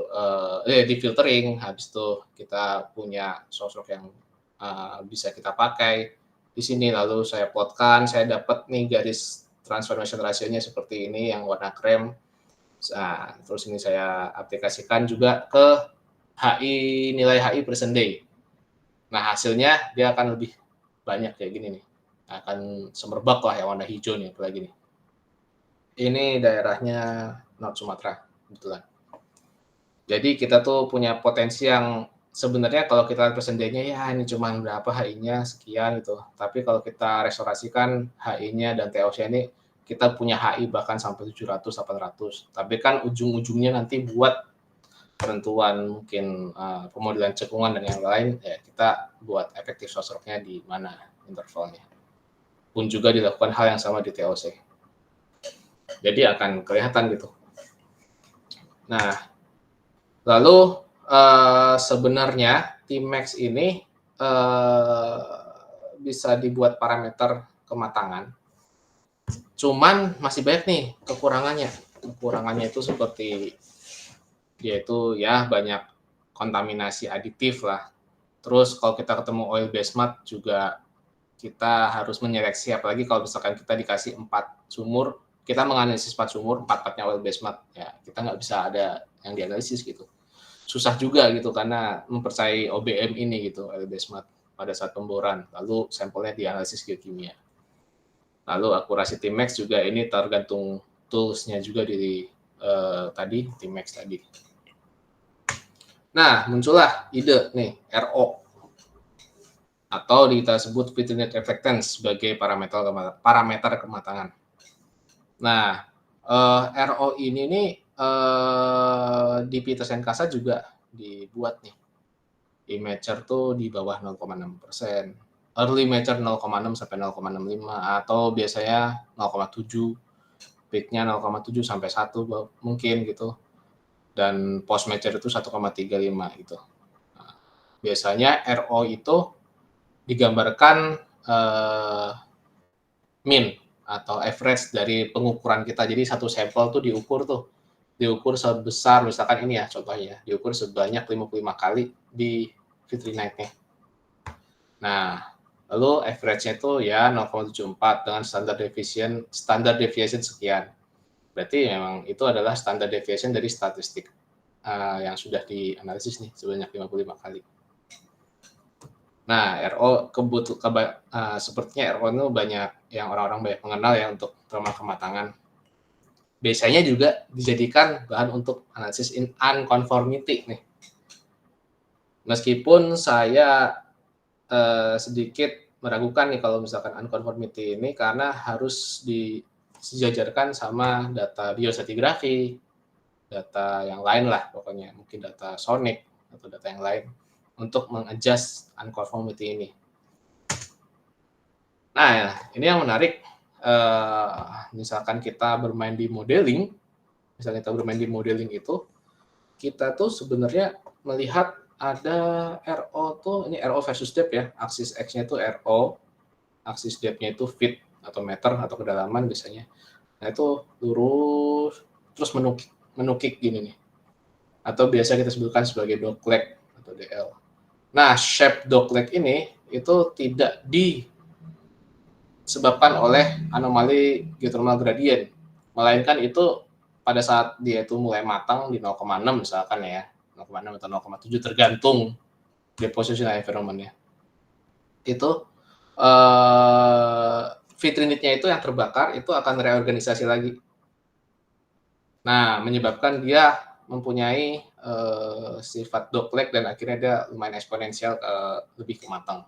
di filtering, habis itu kita punya source rock yang bisa kita pakai di sini. Lalu saya plotkan, saya dapat nih garis transformation ratio-nya seperti ini yang warna krem. Nah, terus ini saya aplikasikan juga ke nilai HI present day. Nah, hasilnya dia akan lebih banyak kayak gini nih. Akan semerbak lah yang warna hijau nih, apalagi nih. Ini daerahnya North Sumatera, kebetulan. Jadi kita tuh punya potensi yang sebenarnya kalau kita lihat present day-nya ya ini cuma berapa HI-nya sekian gitu. Tapi kalau kita restorasikan HI-nya dan TOC ini kita punya HI bahkan sampai 700 800. Tapi kan ujung-ujungnya nanti buat penentuan mungkin pemodelan cekungan dan yang lain ya kita buat efektif source rock-nya di mana intervalnya. Pun juga dilakukan hal yang sama di TOC. Jadi akan kelihatan gitu. Nah, lalu sebenarnya Timex ini bisa dibuat parameter kematangan. Cuman masih banyak nih kekurangannya. Kekurangannya itu seperti dia itu ya banyak kontaminasi aditif lah. Terus kalau kita ketemu oil based mud juga kita harus menyeleksi, apalagi kalau misalkan kita dikasih 4 sumur, kita menganalisis 4 sumur, 4-4-nya oil based mud, ya kita nggak bisa ada yang dianalisis gitu. Susah juga gitu karena mempercayai OBM ini gitu, oil based mud pada saat pemboran, lalu sampelnya dianalisis geokimia. Lalu akurasi Timex juga ini tergantung tools-nya juga dari tadi, Timex tadi. Nah, muncullah ide nih, RO. atau kita sebut vitrinate reflectance sebagai parameter kematangan. Nah, RO ini nih di Petersen Casa juga dibuat nih. Immature tuh di bawah 0,6%. Early mature 0,6 sampai 0,65 atau biasanya 0,7, peak-nya 0,7 sampai 1 mungkin gitu. Dan post mature itu 1,35 gitu. Nah, biasanya RO itu digambarkan mean atau average dari pengukuran kita. Jadi satu sampel tuh diukur sebesar, misalkan ini ya contohnya, diukur sebanyak 55 kali di vitrinite-nya. Nah, lalu average-nya itu ya 0,74 dengan standard deviation sekian. Berarti memang itu adalah standard deviation dari statistik yang sudah dianalisis nih sebanyak 55 kali. Nah, RO sepertinya RO itu banyak yang orang-orang banyak mengenal ya untuk thermal kematangan. Biasanya juga dijadikan bahan untuk analisis unconformity nih. Meskipun saya sedikit meragukan nih kalau misalkan unconformity ini karena harus disejajarkan sama data biostratigrafi, data yang lain lah pokoknya, mungkin data sonic atau data yang lain untuk mengadjust unconformity ini. Nah, ini yang menarik. Misalkan kita bermain di modeling, itu, kita tuh sebenarnya melihat ada RO tuh, ini RO versus depth ya, aksis X-nya itu RO, aksis depth-nya itu feet atau meter atau kedalaman biasanya. Nah itu lurus, terus menukik gini nih. Atau biasa kita sebutkan sebagai dogleg atau DL. Nah, shape dogleg ini itu tidak disebabkan oleh anomali geothermal gradient, melainkan itu pada saat dia itu mulai matang di 0,6 misalkan ya, 0,6 atau 0,7 tergantung depositional environment-nya. Itu vitrinite-nya itu yang terbakar itu akan reorganisasi lagi. Nah, menyebabkan dia mempunyai sifat dogleg dan akhirnya dia lumayan eksponensial lebih ke matang.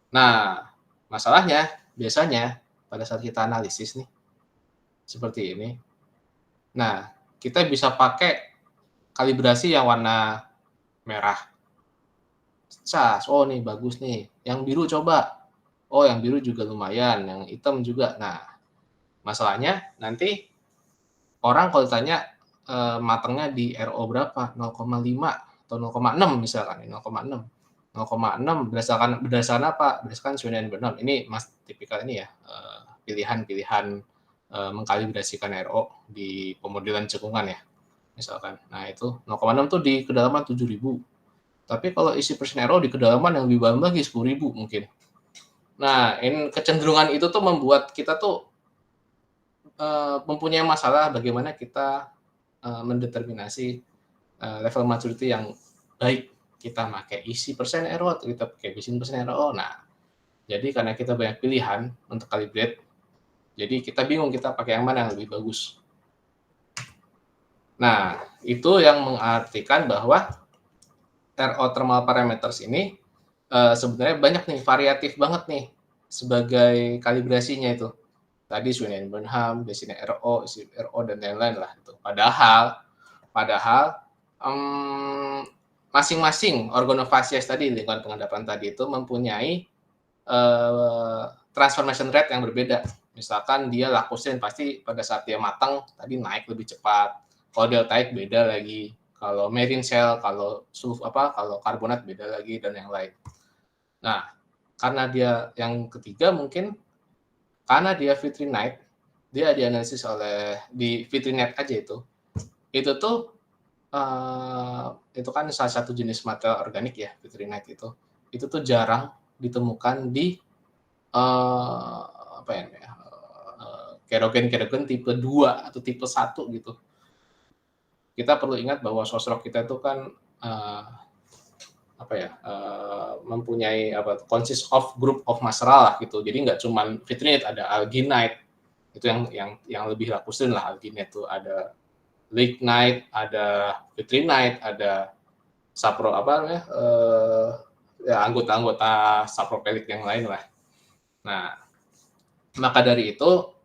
Nah, masalahnya biasanya pada saat kita analisis nih seperti ini. Nah, kita bisa pakai kalibrasi yang warna merah. Cas, oh nih bagus nih. Yang biru coba. Oh, yang biru juga lumayan, yang hitam juga. Nah, masalahnya nanti orang kalau ditanya matangnya di RO berapa? 0,5 atau 0,6 misalkan, 0,6. 0,6 berdasarkan apa? Berdasarkan Swain-Burnham. Ini Mas tipikal ini ya, pilihan-pilihan mengkalibrasikan RO di pemodelan cekungan ya, misalkan. Nah, itu 0,6 tuh di kedalaman 7.000. Tapi kalau isi persen RO di kedalaman yang lebih dalam lagi 10.000 mungkin. Nah, kecenderungan itu tuh membuat kita tuh mempunyai masalah bagaimana kita mendeterminasi level maturity yang baik. Kita pakai isi persen RO atau kita pakai bisin persen RO. Nah, jadi karena kita banyak pilihan untuk calibrate, jadi kita bingung kita pakai yang mana yang lebih bagus. Nah, itu yang mengartikan bahwa RO thermal parameters ini sebenarnya banyak nih, variatif banget nih sebagai kalibrasinya itu. Tadi Swain-Burnham, Desine RO, RO dan lain-lain lah itu. Padahal masing-masing organofasies tadi lingkungan pengendapan tadi itu mempunyai transformation rate yang berbeda. Misalkan dia lakusin pasti pada saat dia matang tadi naik lebih cepat. Kalau deltaic beda lagi. Kalau marine shell, kalau karbonat beda lagi dan yang lain. Nah, karena dia yang ketiga mungkin karena dia vitrinite, dia dianalisis di vitrinite aja itu tuh itu kan salah satu jenis material organik ya, vitrinite itu tuh jarang ditemukan di kerogen tipe 2 atau tipe 1 gitu. Kita perlu ingat bahwa sosrok kita itu kan mempunyai consist of group of mineral lah gitu. Jadi nggak cuma vitrinite, ada alginite. Itu yang lebih lakusin lah, alginite itu ada lignite, ada vitrinite, ada ya, anggota-anggota sapropelic yang lain lah. Nah, maka dari itu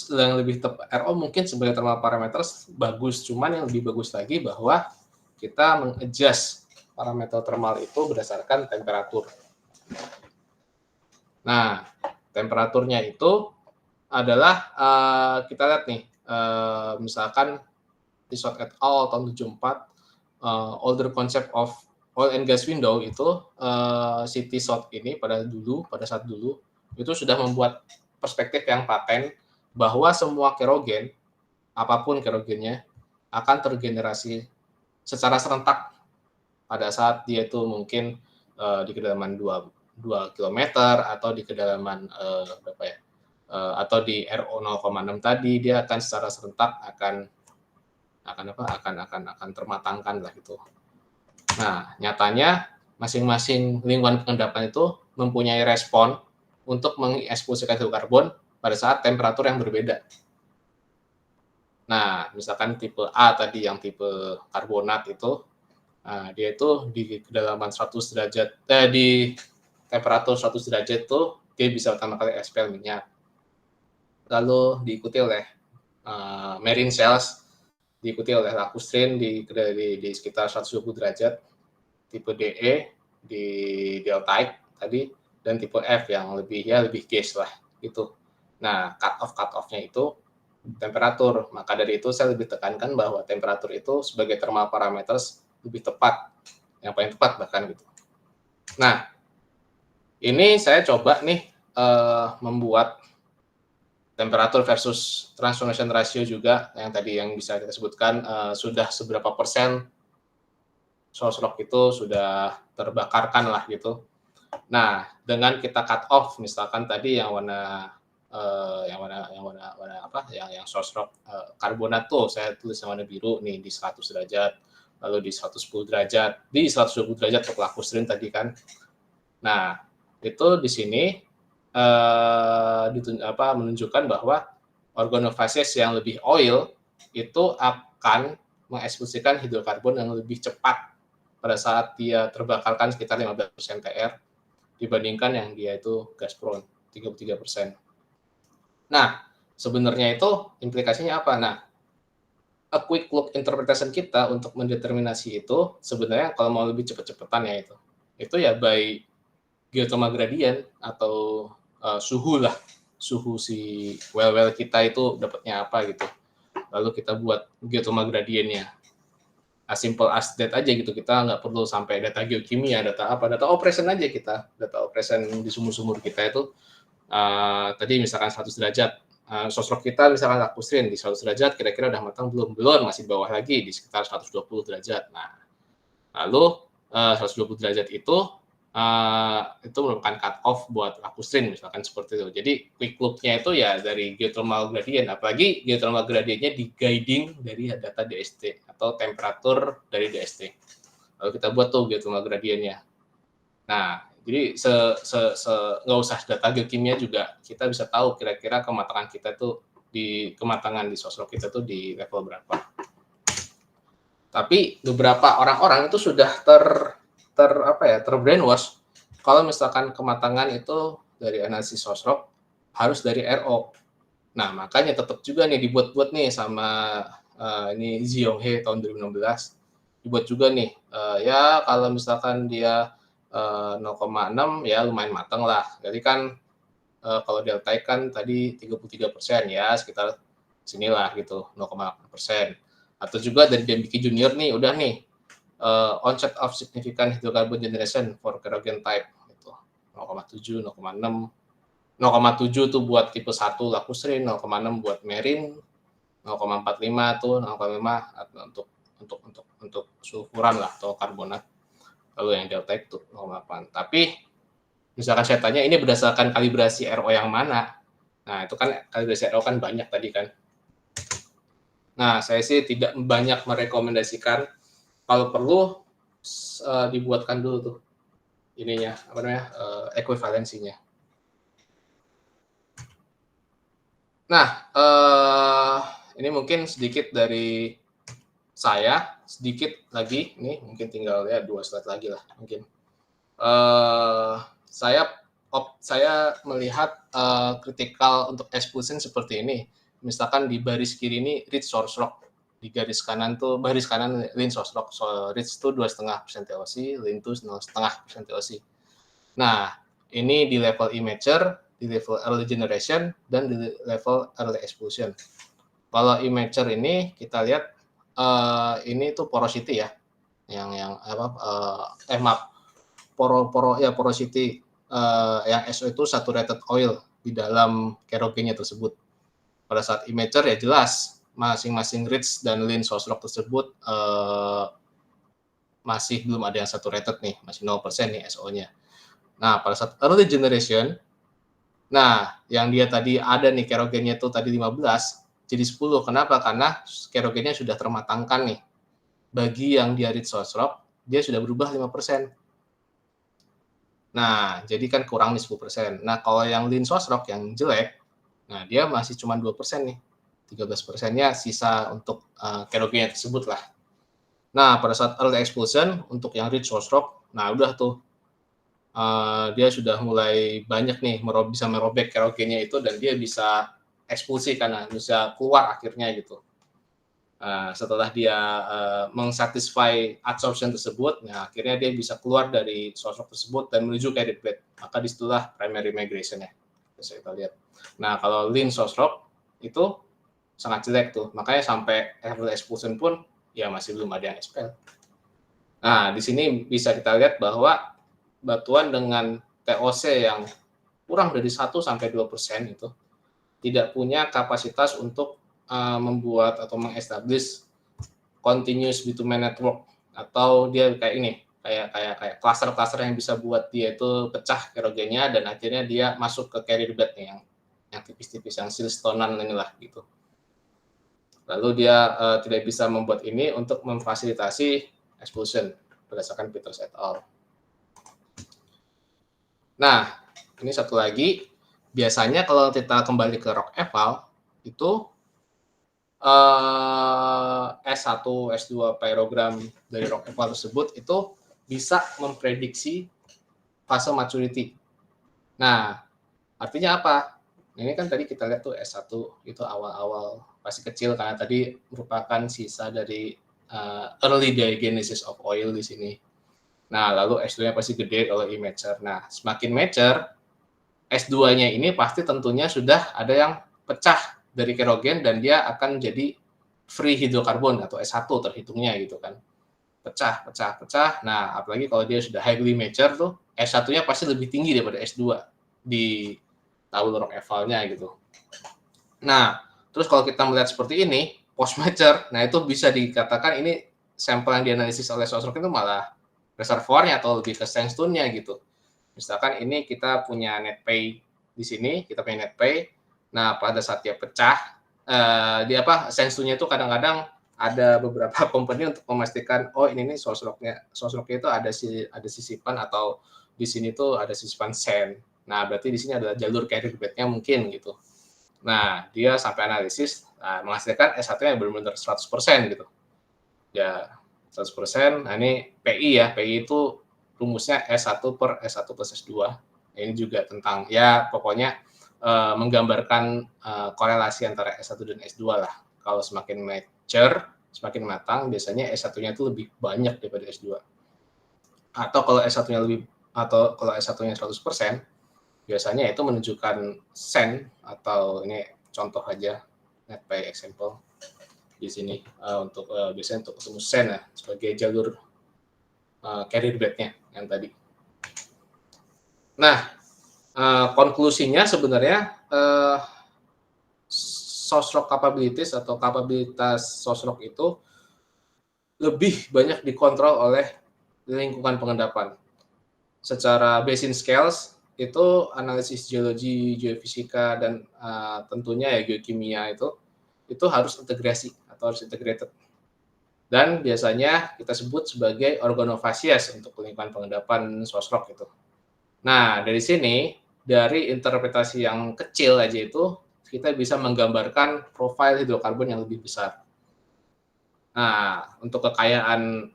yang lebih tepat RO mungkin sebagai thermal parameters bagus, cuman yang lebih bagus lagi bahwa kita mengadjust parameter thermal itu berdasarkan temperatur. Nah, temperaturnya itu adalah kita lihat nih, misalkan Tissot et al. Tahun 74, older concept of oil and gas window itu si Tissot ini pada saat dulu itu sudah membuat perspektif yang paten bahwa semua kerogen, apapun kerogennya, akan tergenerasi secara serentak pada saat dia itu mungkin di kedalaman 2 km atau di kedalaman berapa ya? Atau di RO 0,6 tadi, dia akan secara serentak akan termatangkan lah gitu. Nah, nyatanya masing-masing lingkungan pengendapan itu mempunyai respon untuk mengeksplosikan hidrokarbon pada saat temperatur yang berbeda. Nah, misalkan tipe A tadi yang tipe karbonat itu, dia itu di kedalaman 100 derajat, di temperatur 100 derajat itu dia bisa pertama kali expel minyak. Lalu diikuti oleh marine cells, diikuti oleh lacustrine di sekitar 120 derajat, tipe DE di deltaic tadi, dan tipe F yang lebih gas lah gitu. Nah, cut off-nya itu temperatur. Maka dari itu saya lebih tekankan bahwa temperatur itu sebagai thermal parameters lebih tepat, yang paling tepat bahkan gitu. Nah, ini saya coba nih membuat temperatur versus transformation ratio juga yang tadi yang bisa kita sebutkan sudah seberapa persen source rock itu sudah terbakarkan lah gitu. Nah, dengan kita cut off misalkan tadi yang warna yang source rock karbonat tuh saya tulis yang warna biru nih di 100 derajat, lalu di 110 derajat, di 120 derajat untuk lacustrine tadi kan. Nah, itu di sini menunjukkan bahwa organofases yang lebih oil itu akan mengeksplosikan hidrokarbon yang lebih cepat pada saat dia terbakarkan sekitar 15% TR dibandingkan yang dia itu gas prone 33%. Nah, sebenarnya itu implikasinya apa? Nah, a quick look interpretation kita untuk mendeterminasi itu sebenarnya kalau mau lebih cepat-cepatan ya itu ya by geothermal gradient atau suhu si well kita itu dapatnya apa gitu. Lalu kita buat geothermal gradientnya. As simple as that aja gitu, kita nggak perlu sampai data geokimia, data operation aja kita, data operation di sumur-sumur kita itu tadi misalkan 100 derajat, source rock kita misalkan lacustrine di 100 derajat kira-kira udah matang belum, masih bawah lagi di sekitar 120 derajat. Nah, lalu 120 derajat itu merupakan cut off buat lacustrine misalkan seperti itu. Jadi quick look-nya itu ya dari geothermal gradient, apalagi geothermal gradientnya di guiding dari data DST atau temperatur dari DST. Lalu kita buat tuh geothermal gradientnya. Nah, jadi nggak usah data geokimia juga, kita bisa tahu kira-kira kematangan kita tuh kematangan di source rock kita tuh di level berapa. Tapi beberapa orang-orang itu sudah terbrainwash kalau misalkan kematangan itu dari analisis source rock harus dari RO. Nah, makanya tetap juga nih dibuat sama ini Zhonghe tahun 2016 dibuat juga nih ya kalau misalkan dia 0,6 ya lumayan matang lah. Jadi kan kalau delta kan tadi 33% ya sekitar sinilah gitu 0,8%. Atau juga dari DMBK Junior nih udah nih onset of significant hydrocarbon generation for kerogen type gitu. 0,7, 0,6, 0,7 tuh buat tipe 1 lacustrine, 0,6 buat marine, 0,45 tuh 0,5 untuk sulfuran lah atau karbonat. Lalu yang delta itu 0,8. Tapi misalkan saya tanya ini berdasarkan kalibrasi RO yang mana? Nah, itu kan kalibrasi RO kan banyak tadi kan. Nah, saya sih tidak banyak merekomendasikan, kalau perlu dibuatkan dulu tuh ininya ekuivalensinya. Nah, ini mungkin sedikit dari saya, sedikit lagi nih mungkin tinggal ya 2 slide lagi lah mungkin. Saya melihat kritikal untuk expulsion seperti ini. Misalkan di baris kiri ini reach source rock, di baris kanan lean source rock. So reach itu 2,5% TOC, lean itu 0,5% TOC. Nah, ini di level imager, di level early generation, dan di level early expulsion. Kalau imager ini kita lihat ini tuh porosity ya, porosity yang SO itu saturated oil di dalam kerogennya tersebut. Pada saat imager ya jelas masing-masing rich dan lean source rock tersebut masih belum ada yang saturated nih, masih 0% nih SO-nya. Nah, pada saat early generation, nah yang dia tadi ada nih kerogennya tuh tadi 15 jadi 10. Kenapa? Karena kerogennya sudah termatangkan nih. Bagi yang dia rich source rock, dia sudah berubah 5%. Nah, jadi kan kurang nih 10%. Nah, kalau yang lean source rock yang jelek, nah dia masih cuma 2% nih. 13%-nya sisa untuk kerogennya tersebut lah. Nah, pada saat early expulsion, untuk yang rich source rock, nah udah tuh, dia sudah mulai banyak nih, bisa merobek kerogennya itu, dan dia bisa ekspulsi karena bisa keluar akhirnya gitu. Setelah dia mengsatisfy absorption tersebut, nah akhirnya dia bisa keluar dari source rock tersebut dan menuju carried bed. Maka disitulah primary migration-nya. Bisa kita lihat. Nah, kalau lean source rock itu sangat jelek tuh. Makanya sampai level expulsion pun ya masih belum ada yang expel. Nah, di sini bisa kita lihat bahwa batuan dengan TOC yang kurang dari 1-2% itu tidak punya kapasitas untuk membuat atau mengestablish continuous bitumen network, atau dia kayak ini, kayak cluster-cluster yang bisa buat dia itu pecah kerogennya dan akhirnya dia masuk ke carrier bed nih yang tipis-tipis, yang silstonean inilah gitu. Lalu dia tidak bisa membuat ini untuk memfasilitasi expulsion berdasarkan Peters et al. Nah, ini satu lagi, biasanya kalau kita kembali ke rock eval itu S1, S2 pyrogram dari rock eval tersebut itu bisa memprediksi fase maturity. Nah, artinya apa? Ini kan tadi kita lihat tuh S1 itu awal-awal masih kecil karena tadi merupakan sisa dari early diagenesis of oil di sini. Nah, lalu S2-nya pasti gede kalau imager. Nah, semakin mature, S2-nya ini pasti tentunya sudah ada yang pecah dari kerogen dan dia akan jadi free hidrokarbon atau S1 terhitungnya gitu kan. Pecah. Nah, apalagi kalau dia sudah highly mature tuh, S1-nya pasti lebih tinggi daripada S2 di tabel rock eval-nya gitu. Nah, terus kalau kita melihat seperti ini, post mature, nah itu bisa dikatakan ini sampel yang dianalisis oleh source rock itu malah reservoirnya atau lebih ke sandstone-nya gitu. Misalkan ini kita punya net pay di sini, kita punya net pay. Nah, pada saat dia pecah, sandstone-nya itu kadang-kadang ada beberapa company untuk memastikan ini nih source rock-nya itu ada sisipan, atau di sini tuh ada sisipan sand. Nah, berarti di sini adalah jalur carrier bed-nya mungkin gitu. Nah, dia sampai analisis menghasilkan S1-nya benar-benar 100% gitu. Ya, 100%. Nah, ini PI ya. PI itu rumusnya S1 per S1 plus S2. Ini juga tentang, ya pokoknya menggambarkan korelasi antara S1 dan S2 lah. Kalau semakin mature, semakin matang, biasanya S1-nya itu lebih banyak daripada S2. Atau kalau S1-nya atau kalau S1-nya 100%, biasanya itu menunjukkan sand, atau ini contoh aja net by example di sini biasanya untuk ketemu sand ya, sebagai jalur carrier bed-nya yang tadi. Nah, konklusinya sebenarnya source rock capabilities atau kapabilitas source rock itu lebih banyak dikontrol oleh lingkungan pengendapan. Secara basin scales itu analisis geologi, geofisika, dan tentunya ya geokimia itu harus integrasi atau harus integrated. Dan biasanya kita sebut sebagai organofasies untuk lingkungan pengendapan source rock itu. Nah, dari sini, dari interpretasi yang kecil aja itu, kita bisa menggambarkan profil hidrokarbon yang lebih besar. Nah, untuk kekayaan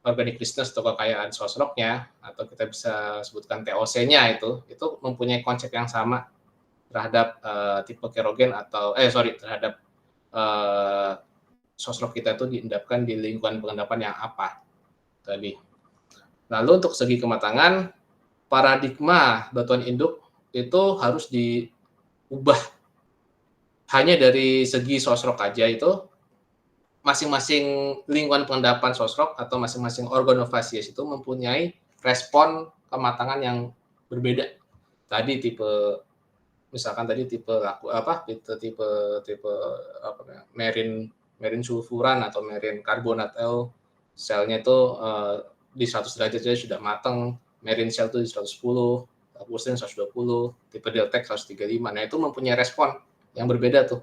organic richness atau kekayaan sosroknya, atau kita bisa sebutkan TOC-nya itu mempunyai konsep yang sama terhadap tipe kerogen atau terhadap sosrok kita itu diendapkan di lingkungan pengendapan yang apa tadi. Lalu untuk segi kematangan, paradigma batuan induk itu harus diubah. Hanya dari segi sosrok aja itu, masing-masing lingkungan pengendapan sosrok atau masing-masing organofasies itu mempunyai respon kematangan yang berbeda. Tadi misalkan tipe merin sulfuran atau merin karbonat L, selnya itu di 100 derajat saja sudah matang, merin sel itu di 110, Lapusten 120, tipe deltek 135. Nah, itu mempunyai respon yang berbeda tuh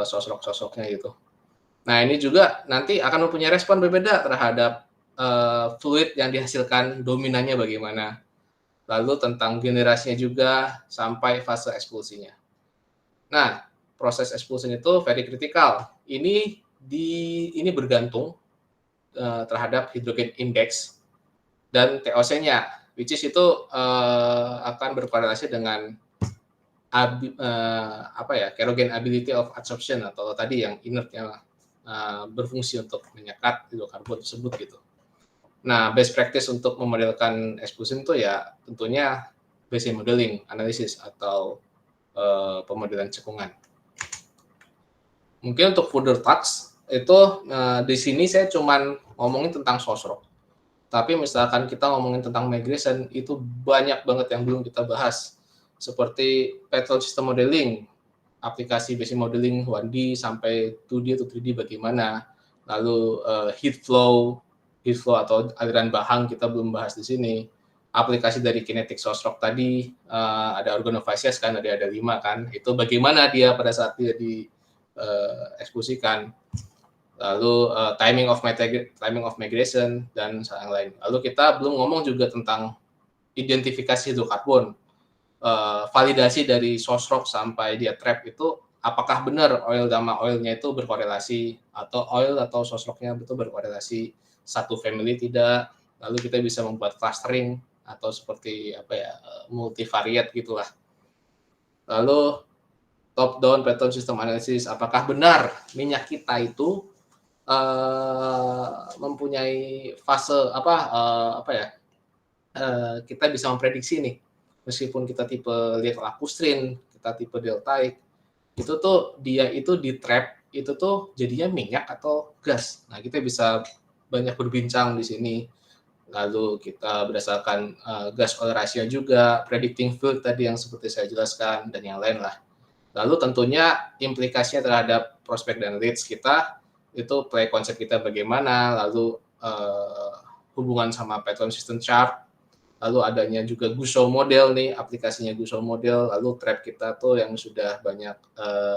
sosrok-sosroknya gitu. Nah, ini juga nanti akan mempunyai respon berbeda terhadap fluid yang dihasilkan, dominannya bagaimana. Lalu tentang generasinya juga sampai fase ekspulsinya. Nah, proses ekspulsi itu very critical. Ini bergantung terhadap hidrogen index dan TOC-nya, which is itu akan berkorelasi dengan kerogen ability of adsorption atau tadi yang inertnya berfungsi untuk menyekat hidrokarbon tersebut gitu. Nah, best practice untuk memodelkan expulsion itu ya tentunya basic modeling, analisis atau pemodelan cekungan. Mungkin untuk further talks itu di sini saya cuman ngomongin tentang sosrok. Tapi misalkan kita ngomongin tentang migration itu banyak banget yang belum kita bahas. Seperti petrol system modeling, aplikasi basic modeling 1D sampai 2D atau 3D bagaimana. Lalu heat flow atau aliran bahang kita belum bahas di sini. Aplikasi dari kinetik sosrok tadi ada organofasies kan, ada 5 kan. Itu bagaimana dia pada saat dia dieksekusikan. Lalu timing of migration dan yang lain. Lalu kita belum ngomong juga tentang identifikasi hidrokarbon. Validasi dari sosrok sampai dia trap itu apakah benar oil sama oilnya itu berkorelasi atau oil atau sosroknya itu berkorelasi, satu family tidak. Lalu kita bisa membuat clustering atau seperti multivariate gitulah. Lalu top down pattern system analysis, apakah benar minyak kita itu mempunyai fase kita bisa memprediksi nih, meskipun kita tipe Lacustrine, kita tipe deltaik, itu tuh dia itu di trap itu tuh jadinya minyak atau gas. Nah, kita bisa banyak berbincang di sini. Lalu kita berdasarkan gas oil ratio juga, predicting fluid tadi yang seperti saya jelaskan dan yang lain lah. Lalu tentunya implikasinya terhadap prospek dan leads kita, itu play konsep kita bagaimana, lalu hubungan sama pattern system chart, lalu adanya juga Gusau model nih, aplikasinya Gusau model, lalu trap kita tuh yang sudah banyak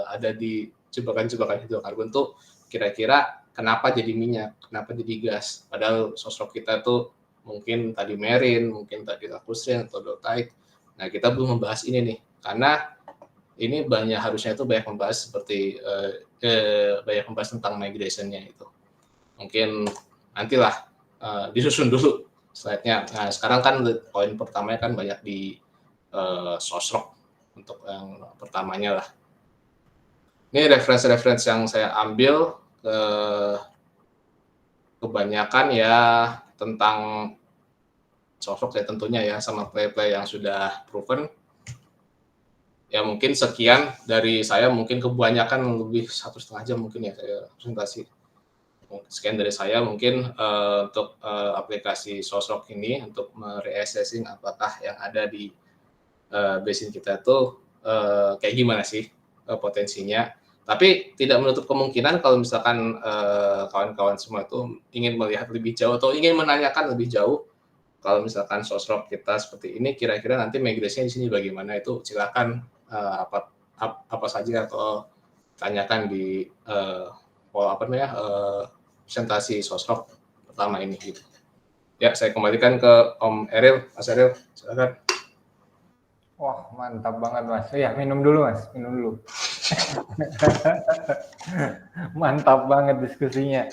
ada di jebakan-jebakan hidrokarbon tuh kira-kira kenapa jadi minyak, kenapa jadi gas, padahal sosrok kita tuh mungkin tadi merin, mungkin tadi Lacustrine atau deltaik. Nah, kita belum membahas ini nih, karena ini harusnya itu banyak membahas seperti banyak membahas tentang migration-nya itu. Mungkin nantilah disusun dulu slide-nya. Nah, sekarang kan poin pertamanya kan banyak di sosrok untuk yang pertamanya lah. Ini referensi-referensi yang saya ambil kebanyakan ya tentang sosrok ya tentunya ya, sama play-play yang sudah proven. Ya mungkin sekian dari saya, mungkin kebanyakan lebih 1,5 jam mungkin ya saya presentasi. Sekian dari saya mungkin untuk aplikasi sosrok ini untuk mereassessing apakah yang ada di basin kita tuh kayak gimana sih potensinya. Tapi tidak menutup kemungkinan kalau misalkan kawan-kawan semua itu ingin melihat lebih jauh atau ingin menanyakan lebih jauh, kalau misalkan sosrok kita seperti ini, kira-kira nanti migrasinya di sini bagaimana, itu silakan apa saja atau tanyakan di presentasi sosrok pertama ini gitu. Ya, saya kembalikan ke Om Eril, Mas Eril, silakan.
Wah, mantap banget Mas. Ya, minum dulu Mas, minum dulu. Mantap banget diskusinya.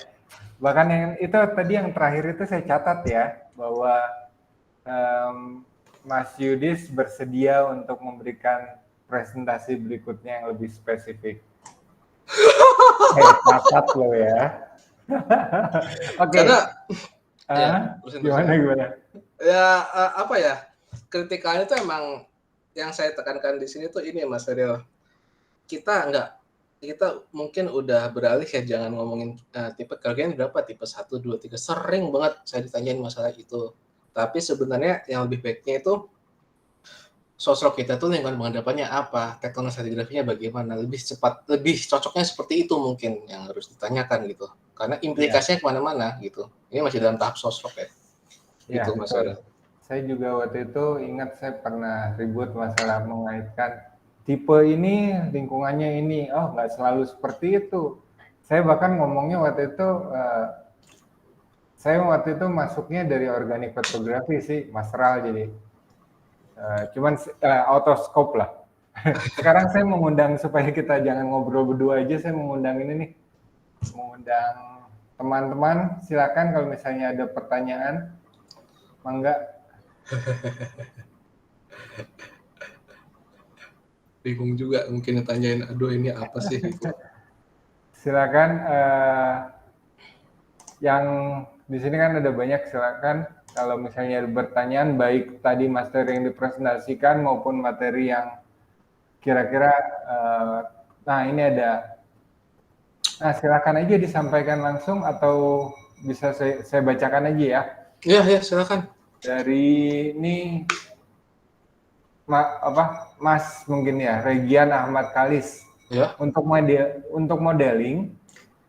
Bahkan yang itu tadi yang terakhir itu saya catat ya, bahwa Mas Yudis bersedia untuk memberikan presentasi berikutnya yang lebih spesifik. Catat loh ya. Oke.
Karena ya,
Gimana?
Ya apa ya? Kritikalnya itu emang yang saya tekankan di sini tuh ini Mas Ariel. Kita mungkin udah beralih ya, jangan ngomongin tipe kalian berapa, tipe 1, 2, 3. Sering banget saya ditanyain masalah itu. Tapi sebenarnya yang lebih baiknya itu sosok kita tuh lingkungan penghadapannya apa, tektonik stratigrafinya bagaimana, lebih cepat, lebih cocoknya seperti itu mungkin yang harus ditanyakan gitu. Karena implikasinya kemana-mana gitu. Ini masih dalam tahap sosok ya.
Ya,
Gitu Mas
betul.
Ariel.
Saya juga waktu itu ingat saya pernah ribut masalah mengaitkan tipe ini, lingkungannya ini. Oh, nggak selalu seperti itu. Saya bahkan ngomongnya waktu itu, saya waktu itu masuknya dari organik fotografi sih, Masral jadi. Cuman autoscope lah. Sekarang saya mengundang supaya kita jangan ngobrol berdua aja, saya mengundang ini nih. Mengundang teman-teman, silakan kalau misalnya ada pertanyaan, mangga.
Bingung juga mungkin ditanyain, aduh ini apa sih gitu.
Silakan, yang di sini kan ada banyak, silakan kalau misalnya ada pertanyaan, baik tadi materi yang dipresentasikan maupun materi yang kira-kira, nah ini ada, nah silakan aja disampaikan langsung atau bisa saya bacakan aja ya.
Iya, silakan.
Dari ini Mas mungkin ya, Regian Ahmad Kalis.
Ya.
Untuk modeling,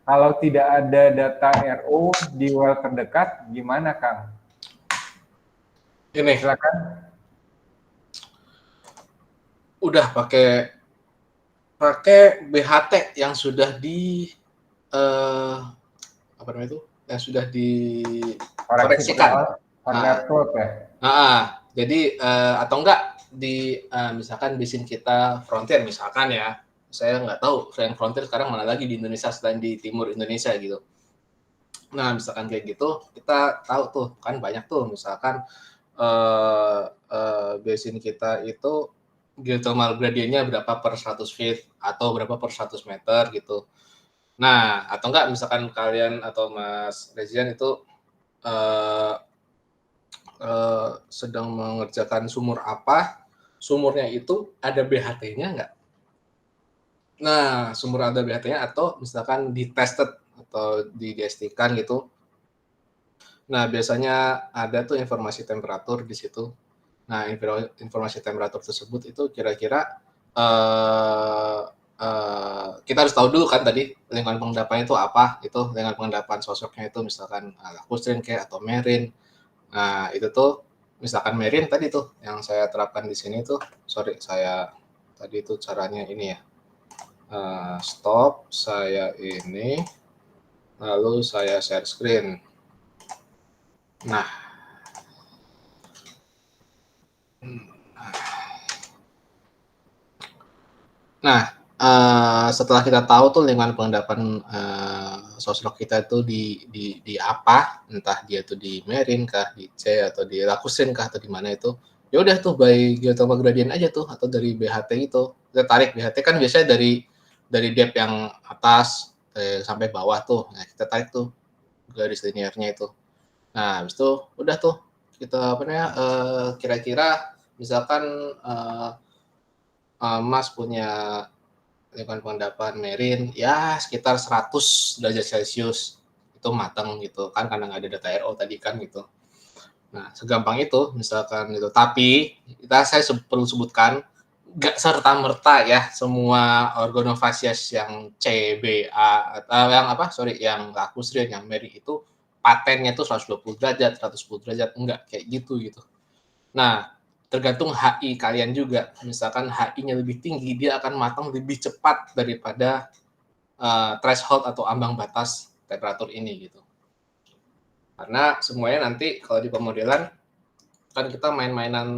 kalau tidak ada data RO di well terdekat, gimana Kang?
Ini.
Silakan.
Udah pakai BHT yang sudah di apa namanya itu? Yang sudah dikoreksikan. Jadi atau enggak di misalkan bisin kita Frontier misalkan ya. Saya nggak tahu Frontier sekarang mana lagi di Indonesia selain di timur Indonesia gitu. Nah, misalkan kayak gitu, kita tahu tuh kan banyak tuh misalkan basin kita itu geothermal gradiennya berapa per 100 feet atau berapa per 100 meter gitu. Nah, atau enggak misalkan kalian atau Mas Rezian itu sedang mengerjakan sumur apa, sumurnya itu ada BHT-nya enggak? Nah, sumur ada BHT-nya atau misalkan di-tested atau digestikan gitu. Nah, biasanya ada tuh informasi temperatur di situ. Nah, informasi temperatur tersebut itu kira-kira kita harus tahu dulu kan tadi lingkungan pengendapannya itu apa, itu lingkungan pengendapan sosoknya itu misalkan lacustrine kayak atau marine. Nah, itu tuh misalkan marine tadi tuh yang saya terapkan di sini tuh, saya tadi itu caranya ini ya. Stop, saya ini, lalu saya share screen. Nah, setelah kita tahu tuh lingkungan pengendapan sosok kita itu di apa, entah dia tuh di marine kah, di C atau di lacustrine kah atau di mana itu, ya udah tuh by geothermal gradient aja tuh atau dari BHT itu. Kita tarik BHT kan biasanya dari depth yang atas sampai bawah tuh. Nah, kita tarik tuh garis linearnya itu. Nah, habis itu udah tuh kita kira-kira misalkan Mas punya lingkungan pengendapan marine ya sekitar 100 derajat Celcius itu matang gitu kan karena nggak ada data RO tadi kan gitu. Nah, segampang itu misalkan itu. Tapi saya perlu sebutkan nggak serta-merta ya semua organofasies yang CBA atau yang lacustrine, yang marine itu patennya tuh 120 derajat, 110 derajat, enggak kayak gitu. Nah, tergantung HI kalian juga. Misalkan HI-nya lebih tinggi, dia akan matang lebih cepat daripada threshold atau ambang batas temperatur ini gitu. Karena semuanya nanti kalau di pemodelan kan kita main-mainan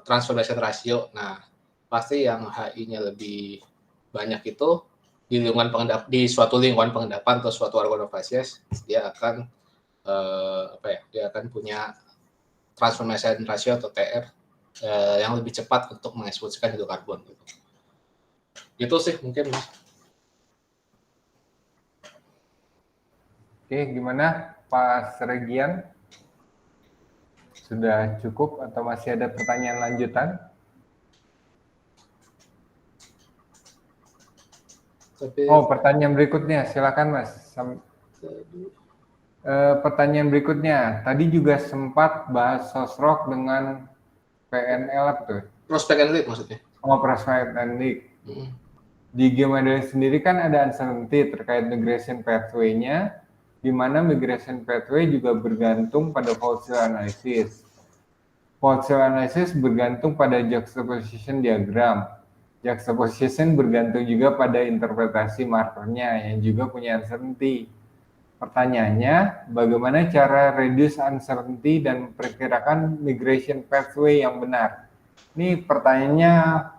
transfer ratio. Nah, pasti yang HI-nya lebih banyak itu di suatu lingkungan pengendapan atau suatu organofasies, dia akan dia akan punya transformation ratio atau TR yang lebih cepat untuk mengeksplosikan hidrokarbon gitu. Itu sih mungkin.
Oke, gimana Pak Regian? Sudah cukup atau masih ada pertanyaan lanjutan? Pertanyaan berikutnya, silakan Mas. Pertanyaan berikutnya, tadi juga sempat bahas sosrok dengan PNL apa tuh?
Prospect and lead maksudnya.
Prospect and lead. Di game modeling sendiri kan ada uncertainty terkait migration pathway-nya, di mana migration pathway juga bergantung pada fault cell analysis. Fault cell analysis bergantung pada juxtaposition diagram. Juxtaposition bergantung juga pada interpretasi markernya yang juga punya uncertainty. Pertanyaannya, bagaimana cara reduce uncertainty dan perkirakan migration pathway yang benar? Ini pertanyaannya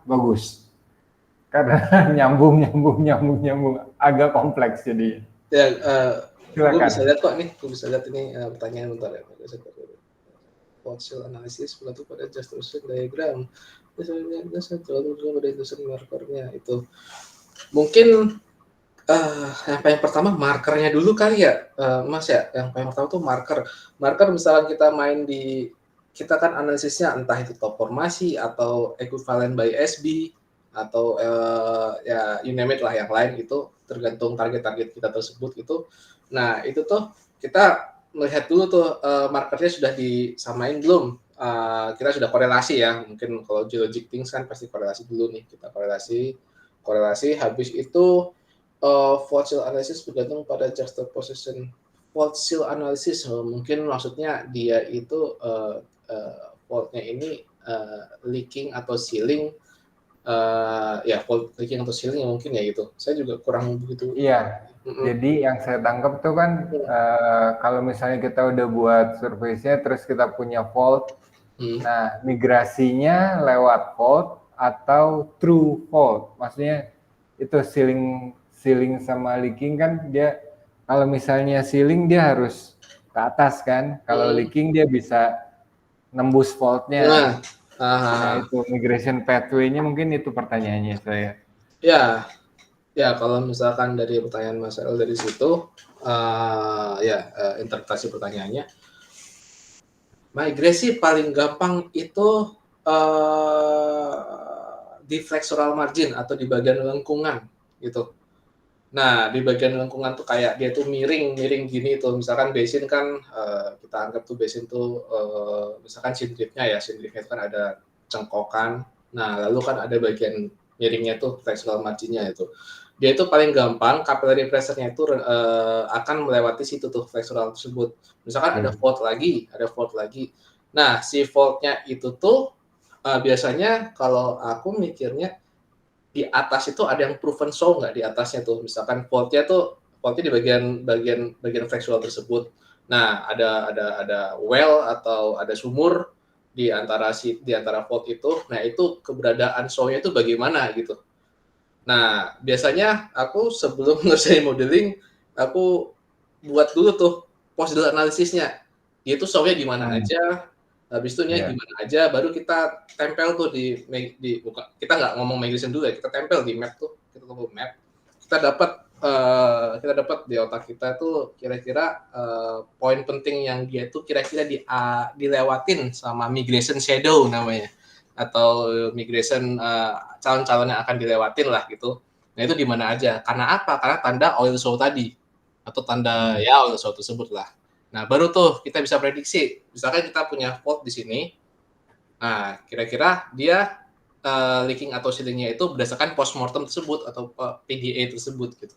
bagus. Karena nyambung, agak kompleks jadi.
Ya, gue bisa lihat kok nih, gue bisa lihat ini pertanyaan bentar ya. Fault cell analysis bergantung pada juxtaposition diagram. Biasanya terlalu pada industri markernya itu. Mungkin yang paling pertama markernya dulu kali ya, Mas ya. Yang paling pertama tuh marker. Marker misalnya kita main kita kan analisisnya entah itu top formasi atau equivalent by SB atau ya you name it lah yang lain itu tergantung target-target kita tersebut gitu. Nah itu tuh kita melihat dulu tuh markernya sudah disamain belum. Kita sudah korelasi ya, mungkin kalau geologic things kan pasti korelasi dulu nih, kita korelasi habis itu fault cell analysis bergantung pada juxtaposition. Fault cell analysis mungkin maksudnya dia itu faultnya ini leaking atau sealing, ya fault leaking atau sealing mungkin ya gitu. Saya juga kurang begitu.
Iya. Jadi yang saya tangkap tuh kan kalau misalnya kita udah buat survei-nya terus kita punya fault, nah migrasinya lewat fault atau true fault, maksudnya itu sealing sama leaking kan dia kalau misalnya sealing dia harus ke atas kan, kalau leaking dia bisa nembus faultnya. Nah itu migration pathway-nya mungkin itu pertanyaannya saya.
Ya, kalau misalkan dari pertanyaan Mas El dari situ, interpretasi pertanyaannya, migrasi paling gampang itu di flexural margin atau di bagian lengkungan gitu. Nah, di bagian lengkungan tuh kayak dia tuh miring gini tuh. Misalkan basin kan kita anggap tuh basin tuh misalkan sindrifnya itu kan ada cengkokan. Nah, lalu kan ada bagian miringnya tuh flexural marginnya itu. Dia itu paling gampang capillary pressure-nya itu akan melewati situ tuh flexural tersebut. Misalkan ada fault lagi. Nah, si fault-nya itu tuh biasanya kalau aku mikirnya di atas itu ada yang proven show nggak di atasnya tuh. Misalkan faultnya di bagian flexural tersebut. Nah, ada well atau ada sumur di antara fault itu. Nah, itu keberadaan show-nya itu bagaimana gitu. Nah, biasanya aku sebelum ngerjain modeling, aku buat dulu tuh post-delay analisisnya. Dia tuh show-nya gimana aja, habis itu gimana aja, baru kita tempel tuh kita nggak ngomong migration dulu ya, kita tempel di map tuh, kita tunggu map. Kita dapat di otak kita tuh kira-kira poin penting yang dia tuh kira-kira dilewatin sama migration shadow namanya, atau migration calon-calon yang akan dilewatin lah gitu. Nah itu di mana aja? Karena apa? Karena tanda oil show tadi atau tanda oil show tersebut lah. Nah baru tuh kita bisa prediksi. Misalkan kita punya fault di sini. Nah kira-kira dia leaking atau sealingnya itu berdasarkan postmortem tersebut atau PDA tersebut gitu.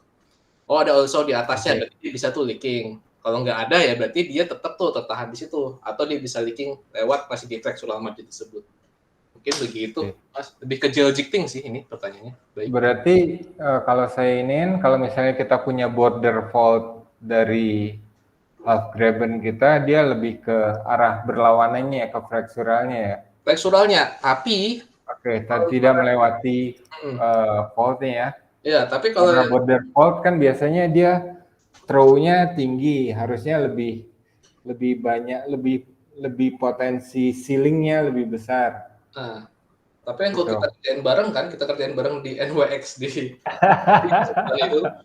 Oh ada oil show di atasnya, berarti bisa tuh leaking. Kalau nggak ada ya berarti dia tetap tuh tertahan di situ, atau dia bisa leaking lewat masih di flexural margin tersebut. Mungkin begitu, Mas. Lebih ke geologic thing sih ini pertanyaannya.
Baik. Berarti kalau saya kalau misalnya kita punya border fault dari half graben kita, dia lebih ke arah berlawanannya ya, ke flexuralnya ya?
Flexuralnya, tapi
tidak melewati faultnya ya?
Ya, tapi kalau
Karena border fault kan biasanya dia throw-nya tinggi, harusnya lebih banyak, lebih potensi ceilingnya lebih besar
nah, tapi yang kalau kita
gitu.
kerjain bareng kan, kita kerjain bareng di NWX di Jepang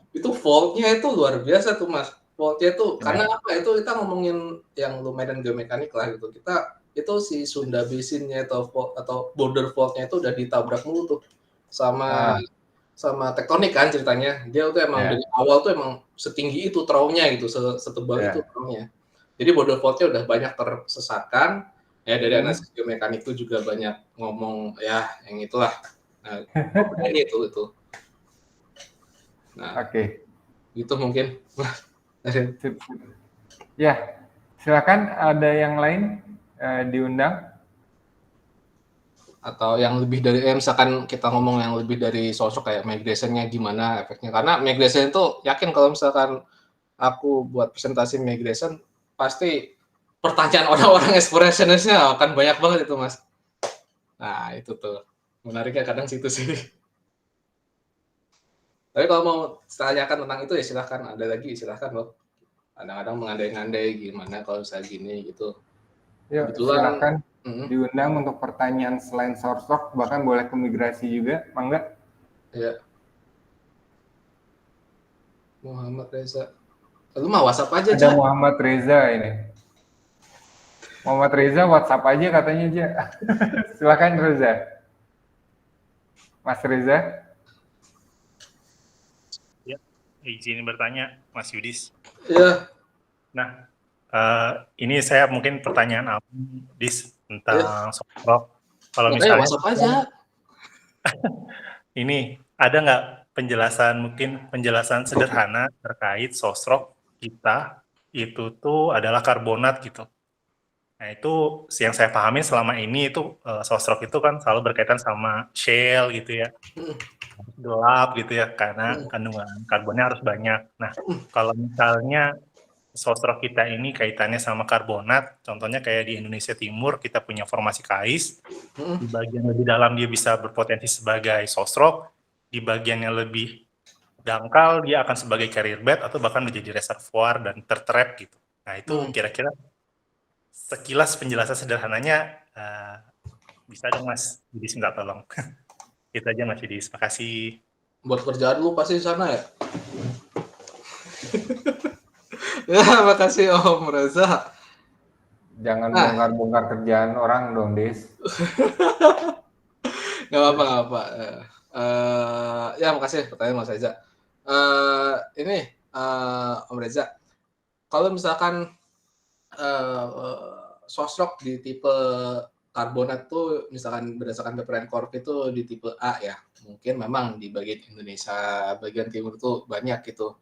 itu fault-nya itu luar biasa tuh Mas. Fault-nya tuh karena
Ya,
apa? Itu kita ngomongin yang lumayan geomekanik lah gitu. Kita itu si Sunda Basin-nya atau border fault-nya itu udah ditabrak mulu tuh sama
ah,
sama tektonik kan ceritanya. Dia tuh emang
ya,
dari awal tuh emang setinggi itu trownya gitu, setebal itu
ya.
trownya. Jadi border fault-nya udah banyak tersesatkan. Ya dari
Hmm,
analisis geomekanik itu juga banyak ngomong ya yang itulah. Nah, ini itu. Nah,
Oke,
itu mungkin.
sip, sip. Ya, silakan ada yang lain diundang.
Atau yang lebih dari misalkan kita ngomong yang lebih dari sosok kayak migration-nya gimana efeknya. Karena migration itu yakin kalau misalkan aku buat presentasi migration pasti pertanyaan orang-orang expressionisnya akan banyak banget itu Mas. Nah itu tuh menariknya kadang situ sih. Tapi kalau mau tanyakan tentang itu ya silahkan, ada lagi silahkan loh. Kadang-kadang mengandai-ngandai gimana kalau saya gini gitu.
Yuk,
Kebetulan,
silakan
mm,
diundang untuk pertanyaan selain source talk, bahkan boleh ke migrasi juga, mangga.
ya Muhammad Reza. Lu mah WhatsApp aja
Ada
aja.
Muhammad Reza ini. Muhammad Reza WhatsApp aja katanya aja. Silakan Reza. Mas Reza.
Ya, izin bertanya, Mas Yudis.
Iya,
Nah, ini saya mungkin pertanyaan awam, Dis,
iya.
tentang Softlock. Kalau
Makanya
misalnya
WhatsApp aja.
ini ada nggak penjelasan sederhana terkait Sosrok kita itu tuh adalah karbonat gitu. Nah itu yang saya pahamin selama ini itu Sosrok itu kan selalu berkaitan sama shale gitu ya, gelap gitu ya, karena kandungan karbonnya harus banyak. Nah kalau misalnya sosro kita ini kaitannya sama karbonat, contohnya kayak di Indonesia Timur kita punya formasi kais, di bagian lebih dalam dia bisa berpotensi sebagai sosro, di bagian yang lebih dangkal dia akan sebagai carrier bed atau bahkan menjadi reservoir dan tertrap gitu. Nah itu kira-kira sekilas penjelasan sederhananya bisa dong Mas Yudis minta tolong. Itu aja Mas Yudis, makasih.
Buat kerjaan lu pasti di sana ya. Ya, makasih Om Reza.
Jangan
Nah,
bongkar-bongkar kerjaan orang dong, Des.
nggak apa-apa, nggak apa. Ya, makasih pertanyaan Mas Reza. Ini Om Reza, kalau misalkan sosok di tipe karbonat tuh misalkan berdasarkan paper and Corp itu di tipe A ya. Mungkin memang di bagian Indonesia bagian timur tuh banyak gitu.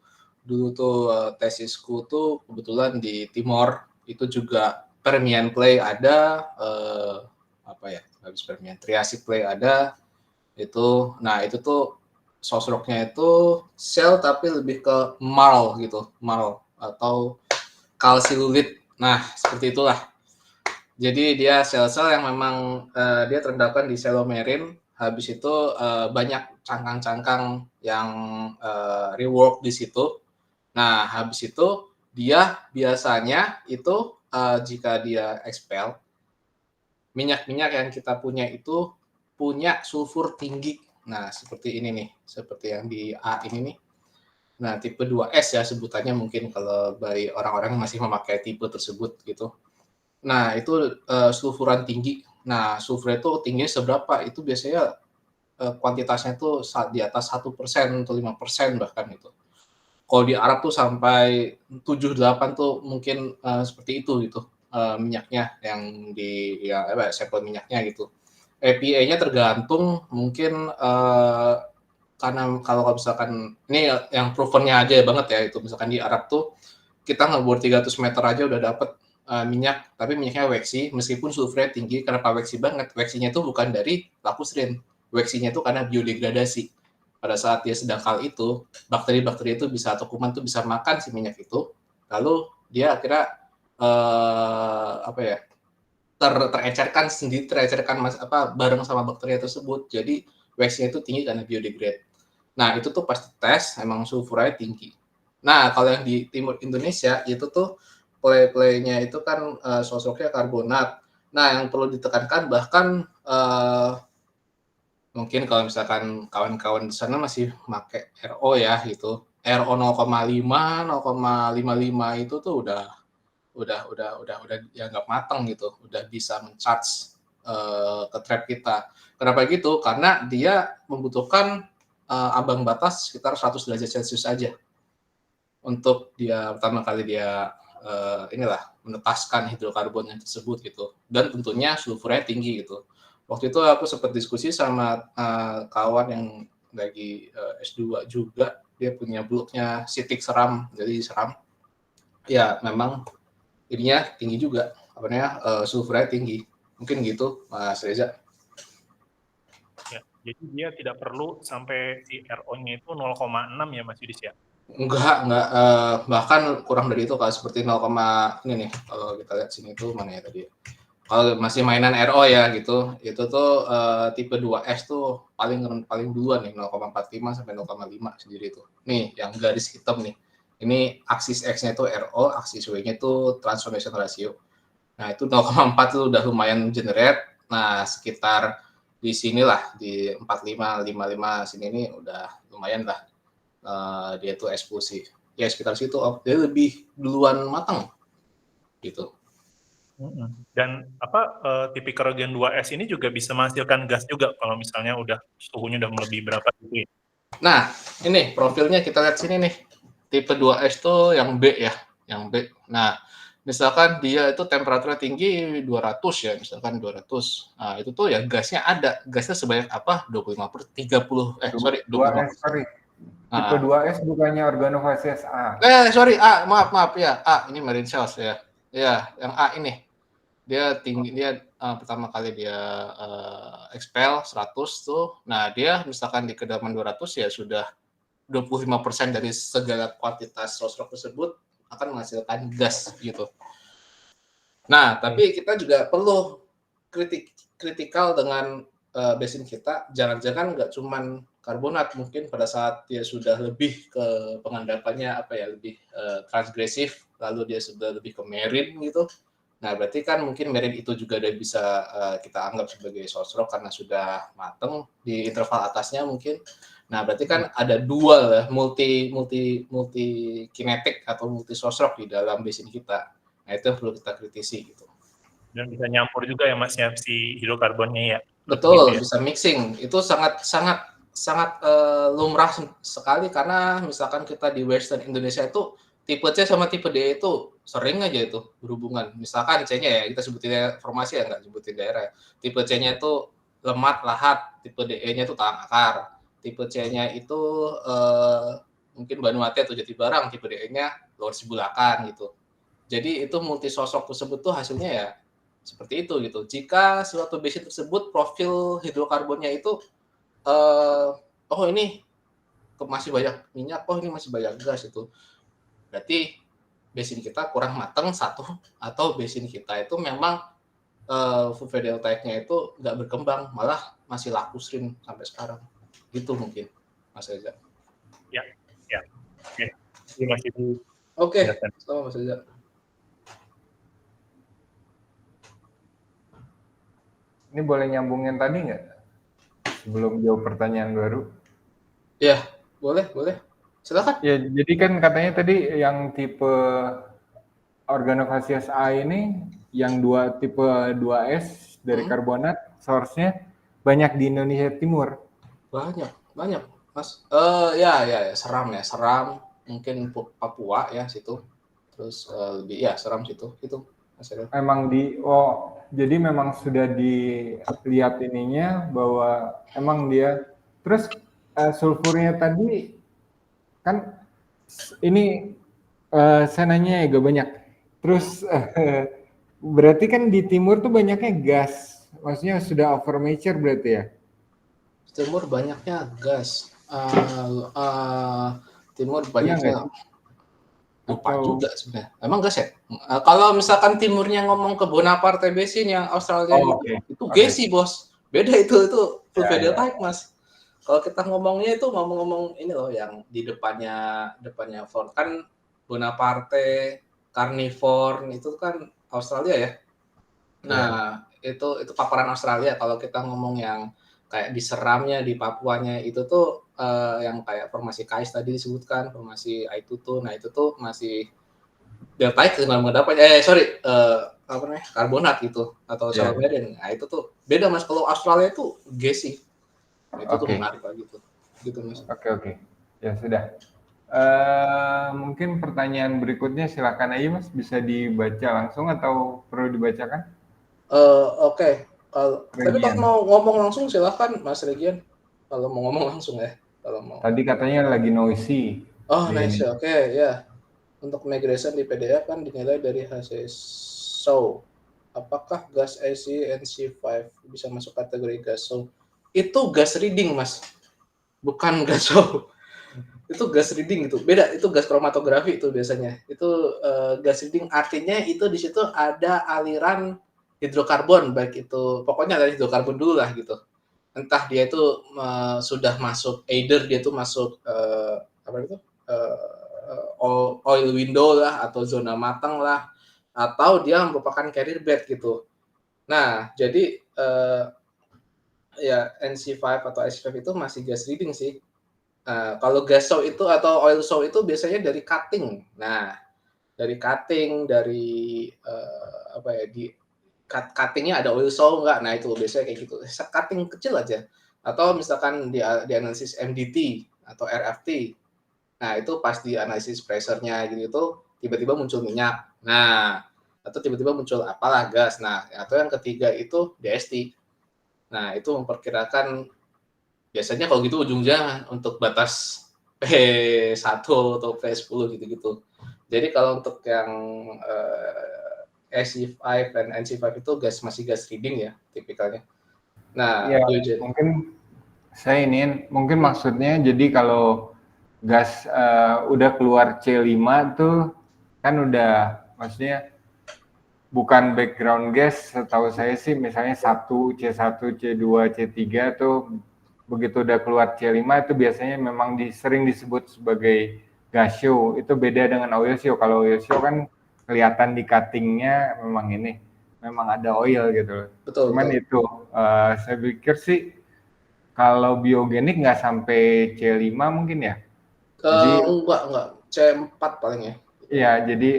Dulu tuh tesisku tuh kebetulan di Timor itu juga Permian Clay ada apa ya? Habis Permian Triassic Clay ada itu. Nah, itu tuh sosroknya itu shell tapi lebih ke marl gitu, marl atau kalsilulit. Nah, seperti itulah. Jadi dia sel-sel yang memang dia terendapkan di selomerin. Habis itu banyak cangkang-cangkang yang rework di situ. Nah, habis itu dia biasanya itu jika dia expel, minyak-minyak yang kita punya itu punya sulfur tinggi. Nah, seperti ini nih, seperti yang di A ini nih. Nah, tipe 2S ya sebutannya mungkin kalau bagi orang-orang yang masih memakai tipe tersebut gitu. Nah, itu sulfuran tinggi. Nah, sulfur itu tingginya seberapa? Itu biasanya kuantitasnya itu di atas 1% atau 5% bahkan itu. Kalau di Arab tuh sampai 7-8 tuh mungkin seperti itu gitu minyaknya yang di ya sampel minyaknya gitu. EPA-nya tergantung mungkin karena kalau misalkan ini yang provennya aja banget ya itu misalkan di Arab tuh kita ngebor 300 meter aja udah dapet minyak, tapi minyaknya waxy meskipun sulfurnya tinggi. Kenapa waxy banget? Waxy-nya itu bukan dari lakusrin, waxy-nya itu karena biodegradasi. Pada saat dia sedangkal itu, bakteri-bakteri itu bisa atau kuman itu bisa makan si minyak itu, lalu dia akhirnya apa ya terecerkan sendiri, terecerkan bareng sama bakteri tersebut. Jadi waxy-nya itu tinggi karena biodegrade. Nah, itu tuh pasti tes emang sulfurnya tinggi. Nah, kalau yang di timur Indonesia itu tuh play-nya itu kan sosoknya karbonat. Nah, yang perlu ditekankan bahkan mungkin kalau misalkan kawan-kawan di sana masih pakai RO ya gitu. RO 0,5, 0,55 itu tuh udah dianggap matang gitu, udah bisa men-charge ke trap kita. Kenapa gitu? Karena dia membutuhkan ambang batas sekitar 100 derajat Celcius aja untuk dia pertama kali dia menetaskan hidrokarbonnya tersebut gitu. Dan tentunya sulfurnya tinggi gitu. Waktu itu aku sempat diskusi sama kawan yang lagi S2 juga, dia punya bloknya sitik seram, jadi seram. Ya memang ininya tinggi juga, sulfurnya tinggi. Mungkin gitu, Mas Reza.
Ya, jadi dia tidak perlu sampai si RO-nya itu 0,6 ya Mas Yudis ya?
Enggak, bahkan kurang dari itu, kalau seperti 0, ini nih, kalau kita lihat sini tuh mana ya tadi. Kalau masih mainan RO ya gitu, itu tuh tipe 2S tuh paling duluan nih, 0,45 sampai 0,5 sendiri tuh. Nih, yang garis hitam nih. Ini aksis X-nya itu RO, aksis Y-nya itu transformation ratio. Nah, itu 0,4 itu udah lumayan generate. Nah, sekitar di sinilah, di 45, 55 sini nih udah lumayan lah dia tuh eksplosif. Ya, sekitar situ, dia lebih duluan matang gitu.
Dan tipe kerugian 2S ini juga bisa menghasilkan gas juga kalau misalnya udah suhunya udah melebihi berapa gitu ya.
Nah, ini profilnya kita lihat sini nih. Tipe 2S tuh yang B ya, yang B. Nah, misalkan dia itu temperaturnya tinggi 200 ya, misalkan 200. Nah, itu tuh ya gasnya ada. Gasnya sebanyak apa? 25 sorry,
2S,
25%.
sorry. Tipe 2S bukannya organofasies A.
Sorry, A, maaf ya. A, ini marine cells ya. Ya, yang A ini. Dia tinggi, dia pertama kali dia expel 100 tuh. Nah, dia misalkan di kedalaman 200 ya sudah 25% dari segala kuantitas sosrok tersebut akan menghasilkan gas gitu. Nah, tapi kita juga perlu kritikal dengan basin kita. Jangan-jangan nggak cuman karbonat, mungkin pada saat dia sudah lebih ke pengendapannya lebih transgresif, lalu dia sudah lebih ke marine gitu. Nah, berarti kan mungkin marine itu juga udah bisa kita anggap sebagai sosrok karena sudah mateng di interval atasnya mungkin. Nah, berarti kan ada dua multi kinetik atau multi sosrok di dalam basin kita. Nah, itu yang perlu kita kritisi gitu.
Dan bisa nyampur juga ya Mas ya si hidrokarbonnya ya.
Betul,
gitu ya.
bisa mixing. Itu sangat lumrah sekali karena misalkan kita di Western Indonesia itu tipe C sama tipe D itu sering aja itu berhubungan. Misalkan C-nya ya, kita sebutin formasi ya, nggak sebutin daerah. Tipe C-nya itu lemat, lahat. Tipe D-nya itu tahan akar. Tipe C-nya itu mungkin Vanuatu atau Jatibarang. Tipe D-nya Luar Sibulakan gitu. Jadi itu multi sosok tersebut tuh hasilnya ya seperti itu gitu. Jika suatu basin tersebut profil hidrokarbonnya itu ini masih banyak minyak, ini masih banyak gas itu. Berarti basin kita kurang matang satu, atau basin kita itu memang Fulve delta-nya itu nggak berkembang, malah masih laku stream sampai sekarang. Gitu mungkin, Mas Reza.
Ya. Oke. Terima kasih.
Oke, sama Mas Reza.
Ini boleh nyambungin tadi nggak? Sebelum jawab pertanyaan baru.
Ya, boleh. Silakan.
Ya, jadi kan katanya tadi yang tipe organofasies A ini, yang tipe 2S dari karbonat, source-nya banyak di Indonesia Timur.
Banyak, Mas. Seram. Mungkin Papua ya situ. Terus Seram situ. Itu Mas.
Emang jadi memang sudah dilihat ininya bahwa emang dia. Terus sulfurnya tadi kan ini saya nanya agak banyak. Terus berarti kan di timur tuh banyaknya gas. Maksudnya sudah over mature berarti ya?
Timur banyaknya gas. Timur banyaknya lupa juga sebenarnya. Emang gas ya? Kalau misalkan timurnya ngomong ke Bonaparte Basin yang Australia itu gasi bos. Beda itu Fulve delta, Mas. Kalau kita ngomongnya itu ngomong-ngomong ini loh yang di depannya Ford kan Bonaparte, Carnivore itu kan Australia ya. Nah, itu paparan Australia. Kalau kita ngomong yang kayak di Seramnya, di Papuanya itu tuh yang kayak formasi Kais tadi disebutkan, formasi Aitutu. Nah, itu tuh masih deltaic dengan apa apa namanya? Karbonat gitu atau
Iya.
Salomeden. Nah, itu tuh beda Mas. Kalau Australia itu gassy. Itu tuh
Oke.
menarik lah gitu. Gitu Mas.
Oke. Ya sudah. Mungkin pertanyaan berikutnya silakan aja Mas, bisa dibaca langsung atau perlu dibacakan?
Oke. Tapi kalau
Regian.
mau ngomong langsung silahkan Mas Regian. Kalau mau ngomong langsung ya. Kalau mau.
Tadi katanya lagi noisy
Oh,
di
nice.
ini.
Oke, ya. Untuk migration di PDA kan dinilai dari hasil show. Apakah gas IC NC5 bisa masuk kategori gas show? Itu gas reading, Mas. Bukan gas show. Itu gas reading gitu. Beda, itu gas kromatografi itu biasanya. Itu gas reading artinya itu di situ ada aliran hidrokarbon baik itu pokoknya ada hidrokarbon dulu lah gitu. Entah dia itu sudah masuk either dia itu masuk apa itu oil window lah atau zona matang lah atau dia merupakan carrier bed gitu. Nah, jadi ya NC5 atau SC5 itu masih gas reading sih. Kalau gas show itu atau oil show itu biasanya dari cutting. Nah, dari cutting, dari apa ya di cuttingnya ada oil show nggak? Nah itu biasanya kayak gitu. Cutting kecil aja. Atau misalkan di analisis MDT atau RFT. Nah itu pas di analisis pressure-nya gitu tiba-tiba muncul minyak. Nah atau tiba-tiba muncul apalah gas. Nah atau yang ketiga itu DST. Nah itu memperkirakan biasanya kalau gitu ujungnya untuk batas P1 atau P10 gitu-gitu. Jadi kalau untuk yang SC5 dan NC5 itu masih gas reading ya tipikalnya. Nah,
Ya,
itu
mungkin saya ini mungkin maksudnya jadi kalau gas udah keluar C5 tuh kan udah maksudnya bukan background gas, setahu saya sih misalnya C1, C2, C3 tuh begitu udah keluar C5 itu biasanya memang sering disebut sebagai gas show. Itu beda dengan oil show. Kalau oil show kan kelihatan di cuttingnya memang ada oil gitu.
betul
Cuman
betul.
itu saya pikir sih kalau biogenik nggak sampai C5 mungkin ya. Jadi
Enggak. C4 paling ya.
iya, jadi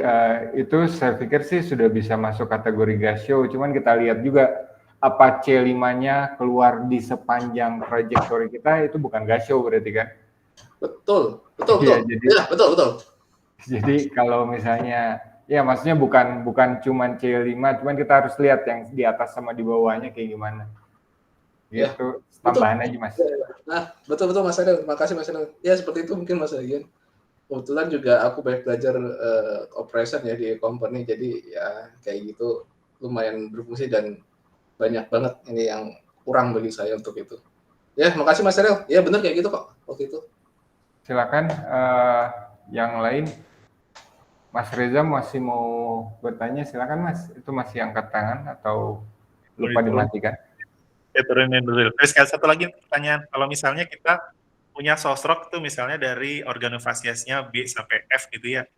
itu saya pikir sih sudah bisa masuk kategori gas show. Cuman kita lihat juga apa C5-nya keluar di sepanjang trajektori kita itu bukan gas show berarti kan?
Betul.
Iya, jadi
Ya, betul.
kalau misalnya ya maksudnya bukan cuman C5, cuman kita harus lihat yang di atas sama di bawahnya kayak gimana.
Ya,
Gitu,
betul.
tambahan aja Mas.
Nah, betul Mas Adel. Terima kasih Mas Adel. Ya, seperti itu mungkin Mas Adel. Kebetulan juga aku banyak belajar operation ya di company, jadi ya kayak gitu lumayan berfungsi dan banyak banget ini yang kurang bagi saya untuk itu. Ya, makasih Mas Adel. Ya, benar kayak gitu kok waktu itu.
Silakan yang lain. Mas Reza masih mau bertanya, silakan Mas. Itu masih angkat tangan atau lupa dimatikan?
Ya, turunin dulu. Terus satu lagi pertanyaan, kalau misalnya kita punya sosrok tuh misalnya dari organofasiesnya B sampai F gitu ya,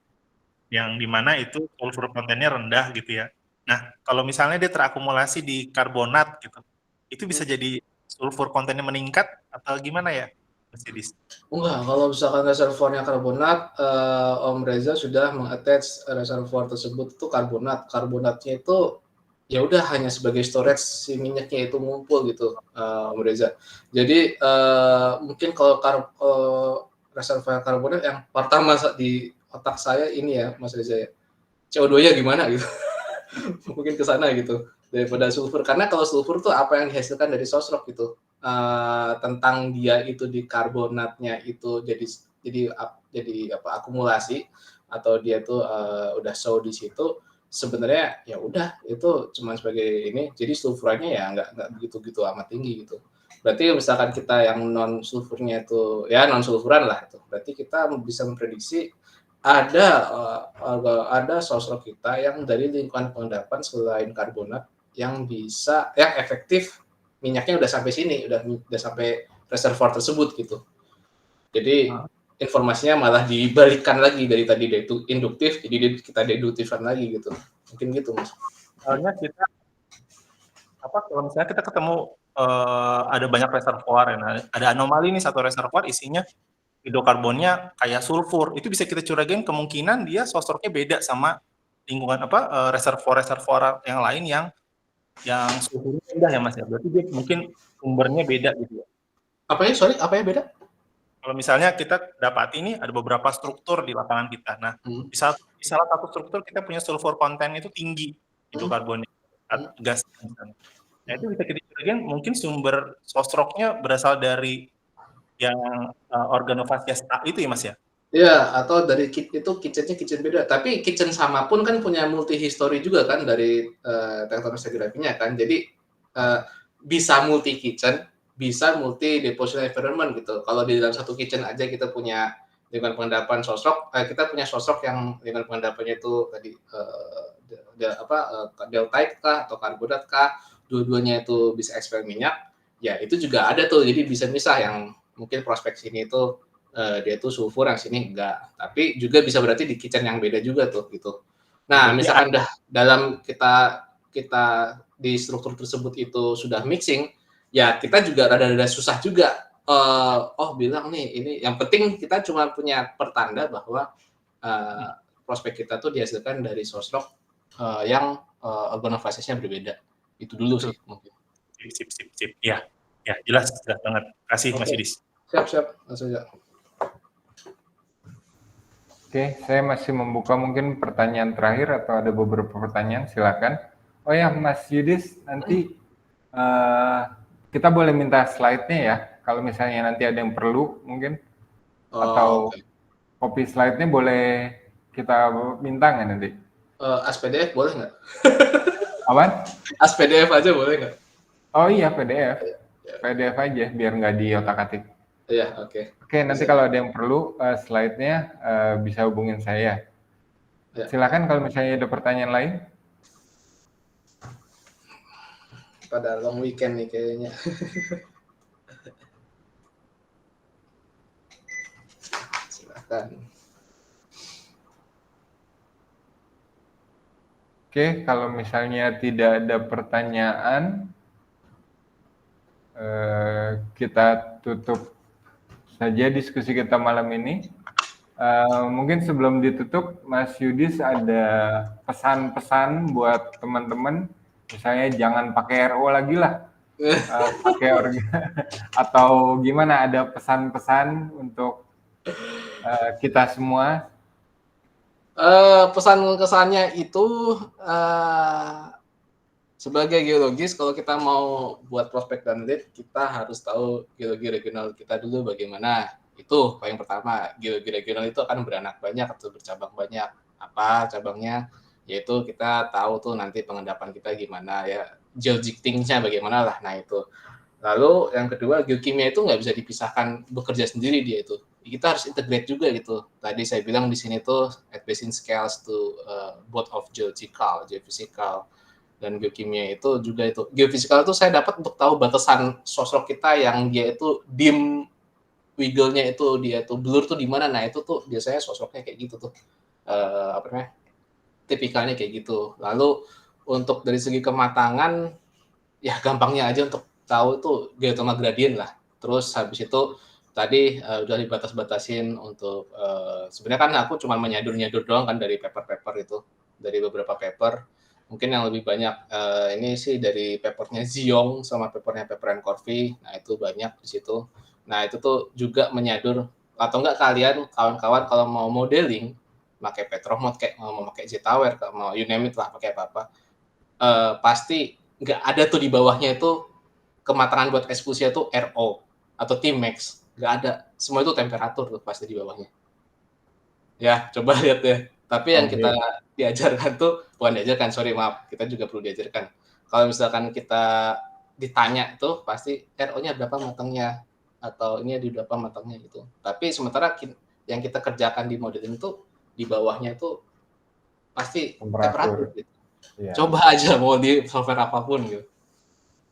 yang dimana itu sulfur kontennya rendah gitu ya. Nah, kalau misalnya dia terakumulasi di karbonat gitu, itu bisa jadi sulfur kontennya meningkat atau gimana ya, Mas Yudis?
Enggak, kalau misalkan reservoirnya karbonat, Om Reza sudah mengattach reservoir tersebut itu karbonat. Karbonatnya itu ya udah hanya sebagai storage si minyaknya itu ngumpul gitu, Om Reza. Jadi mungkin kalau reservoir karbonat yang pertama di otak saya ini ya, Mas Reza ya, CO2-nya gimana gitu. Mungkin ke sana gitu daripada sulfur, karena kalau sulfur tuh apa yang dihasilkan dari sosrok gitu. Tentang dia itu di karbonatnya itu jadi apa akumulasi atau dia tuh udah show di situ, sebenarnya ya udah itu cuma sebagai ini, jadi sulfurannya ya nggak begitu amat tinggi gitu. Berarti misalkan kita yang non sulfurnya itu ya non sulfuran lah itu, berarti kita bisa memprediksi ada sosok kita yang dari lingkungan pengendapan selain karbonat yang bisa yang efektif minyaknya udah sampai sini, udah sampai reservoir tersebut gitu. Jadi informasinya malah dibalikkan lagi dari tadi itu induktif, jadi kita deduktifkan lagi gitu. Mungkin gitu Mas.
Soalnya kita kalau misalnya kita ketemu ada banyak reservoir, ada anomali nih satu reservoir isinya hidrokarbonnya kayak sulfur, itu bisa kita curagain kemungkinan dia sosroknya beda sama lingkungan reservoir yang lain yang sulfurnya rendah ya Mas ya. Berarti dia mungkin sumbernya beda gitu ya.
Apanya? Sorry, apanya beda?
Kalau misalnya kita dapat ini ada beberapa struktur di lapangan kita. Nah, di salah satu struktur kita punya sulfur konten itu tinggi hidrokarbonnya, gas misalnya. Nah, itu bisa kita curagain mungkin sumber sosroknya berasal dari yang organofasias A itu ya Mas ya?
Iya, atau dari itu kitchennya kitchen beda. Tapi kitchen sama pun kan punya multi history juga kan dari tektonik stratigrafinya kan. Jadi bisa multi kitchen, bisa multi deposition environment gitu. Kalau di dalam satu kitchen aja kita punya lingkungan pengendapan sosrok, kita punya sosrok yang lingkungan pengendapannya itu tadi deltite kah atau karbonat kah, dua-duanya itu bisa ekspel minyak. Ya itu juga ada tuh. Jadi bisa misah yang mungkin prospek sini itu dia tuh sulfur, yang sini enggak. Tapi juga bisa berarti di kitchen yang beda juga tuh gitu. Nah, misalkan dalam kita di struktur tersebut itu sudah mixing, ya kita juga rada-rada susah juga. Bilang nih ini yang penting kita cuma punya pertanda bahwa prospek kita tuh dihasilkan dari sosrok yang organofasisnya berbeda. Itu dulu sih mungkin.
Sip. Ya, jelas banget. Kasih Mas Yudis.
Siap, langsung aja.
Oke, saya masih membuka mungkin pertanyaan terakhir atau ada beberapa pertanyaan, silakan. Oh ya, Mas Yudis, nanti kita boleh minta slide-nya ya, kalau misalnya nanti ada yang perlu mungkin, atau copy slide-nya boleh kita minta nggak nanti?
As PDF boleh nggak?
Apaan?
As PDF aja boleh nggak?
Oh iya, PDF. PDF aja, biar nggak di otak-atik.
Iya, oke.
Oke, nanti kalau ada yang perlu slide-nya bisa hubungin saya. Ya. Silakan kalau misalnya ada pertanyaan lain.
Pada long weekend nih kayaknya. Silakan.
Oke, kalau misalnya tidak ada pertanyaan, kita tutup saja diskusi kita malam ini. Mungkin sebelum ditutup, Mas Yudis ada pesan-pesan buat teman-teman, misalnya jangan pakai RO lagi lah, pakai atau gimana, ada pesan-pesan untuk kita semua?
Pesan kesannya itu sebagai geologis, kalau kita mau buat prospek dan lead, kita harus tahu geologi regional kita dulu bagaimana. Itu paling pertama. Geologi regional itu akan beranak banyak atau bercabang banyak. Apa cabangnya? Yaitu kita tahu tuh nanti pengendapan kita gimana ya, geojicting-nya bagaimana lah. Nah itu. Lalu yang kedua, geokimia itu nggak bisa dipisahkan bekerja sendiri dia itu. Kita harus integrate juga gitu. Tadi saya bilang di sini tuh at basin scales to both of geological, geophysical, dan geokimia itu juga itu. Geofisikal itu saya dapat untuk tahu batasan sosrok kita yang dia itu dim wiggle-nya itu, dia tuh blur tuh di mana. Nah, itu tuh biasanya sosroknya kayak gitu tuh. Tipikalnya kayak gitu. Lalu untuk dari segi kematangan, ya gampangnya aja untuk tahu tuh geothermal gradient lah. Terus habis itu tadi udah dibatas-batasin untuk sebenarnya kan aku cuma menyadur-nyadur doang kan dari paper-paper itu, dari beberapa paper. Mungkin yang lebih banyak ini sih dari papernya Ziong sama papernya Pepper and Corvey. Nah, itu banyak di situ. Nah, itu tuh juga menyadur, atau enggak kalian kawan-kawan kalau mau modeling pakai Petromod, kayak mau pakai Z-Tower, mau you name it lah, pakai apa-apa. Pasti enggak ada tuh di bawahnya itu kematangan buat eksekusinya tuh RO atau Tmax. Enggak ada. Semua itu temperatur tuh pasti di bawahnya. Ya, coba lihat ya. Tapi yang kita diajarkan tuh, bukan diajarkan, sorry maaf, kita juga perlu diajarkan. Kalau misalkan kita ditanya tuh, pasti RO-nya berapa matangnya, atau ini di berapa matangnya gitu. Tapi sementara yang kita kerjakan di modeling tuh, di bawahnya tuh pasti temperatur gitu. Yeah. Coba aja mau di software apapun gitu.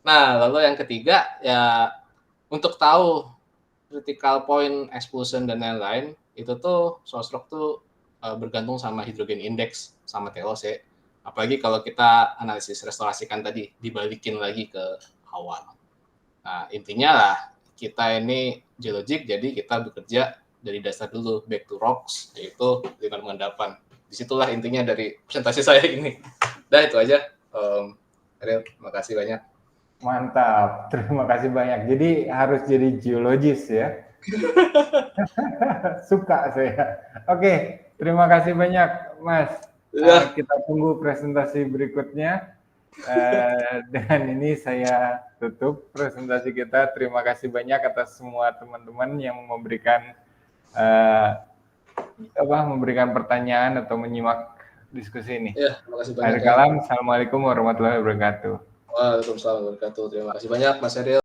Nah, lalu yang ketiga, ya untuk tahu critical point, expulsion dan lain-lain, itu tuh source rock tuh bergantung sama hydrogen index sama TOC. Apalagi kalau kita analisis restorasikan tadi, dibalikin lagi ke awal. Nah, intinya lah kita ini geologic, jadi kita bekerja dari dasar dulu, back to rocks, yaitu lingkungan endapan. Disitulah intinya dari presentasi saya ini. Dah itu aja. Ariel, makasih banyak.
Mantap, terima kasih banyak. Jadi harus jadi geologis ya. Suka saya. Oke, terima kasih banyak Mas. Kita tunggu presentasi berikutnya. Dan ini saya tutup presentasi kita. Terima kasih banyak atas semua teman-teman yang memberikan memberikan pertanyaan atau menyimak diskusi ini.
Ya, terima kasih banyak.
Akhir kalam, Assalamualaikum warahmatullahi wabarakatuh.
Waalaikumsalam warahmatullahi wabarakatuh. Terima kasih banyak Mas Ariel.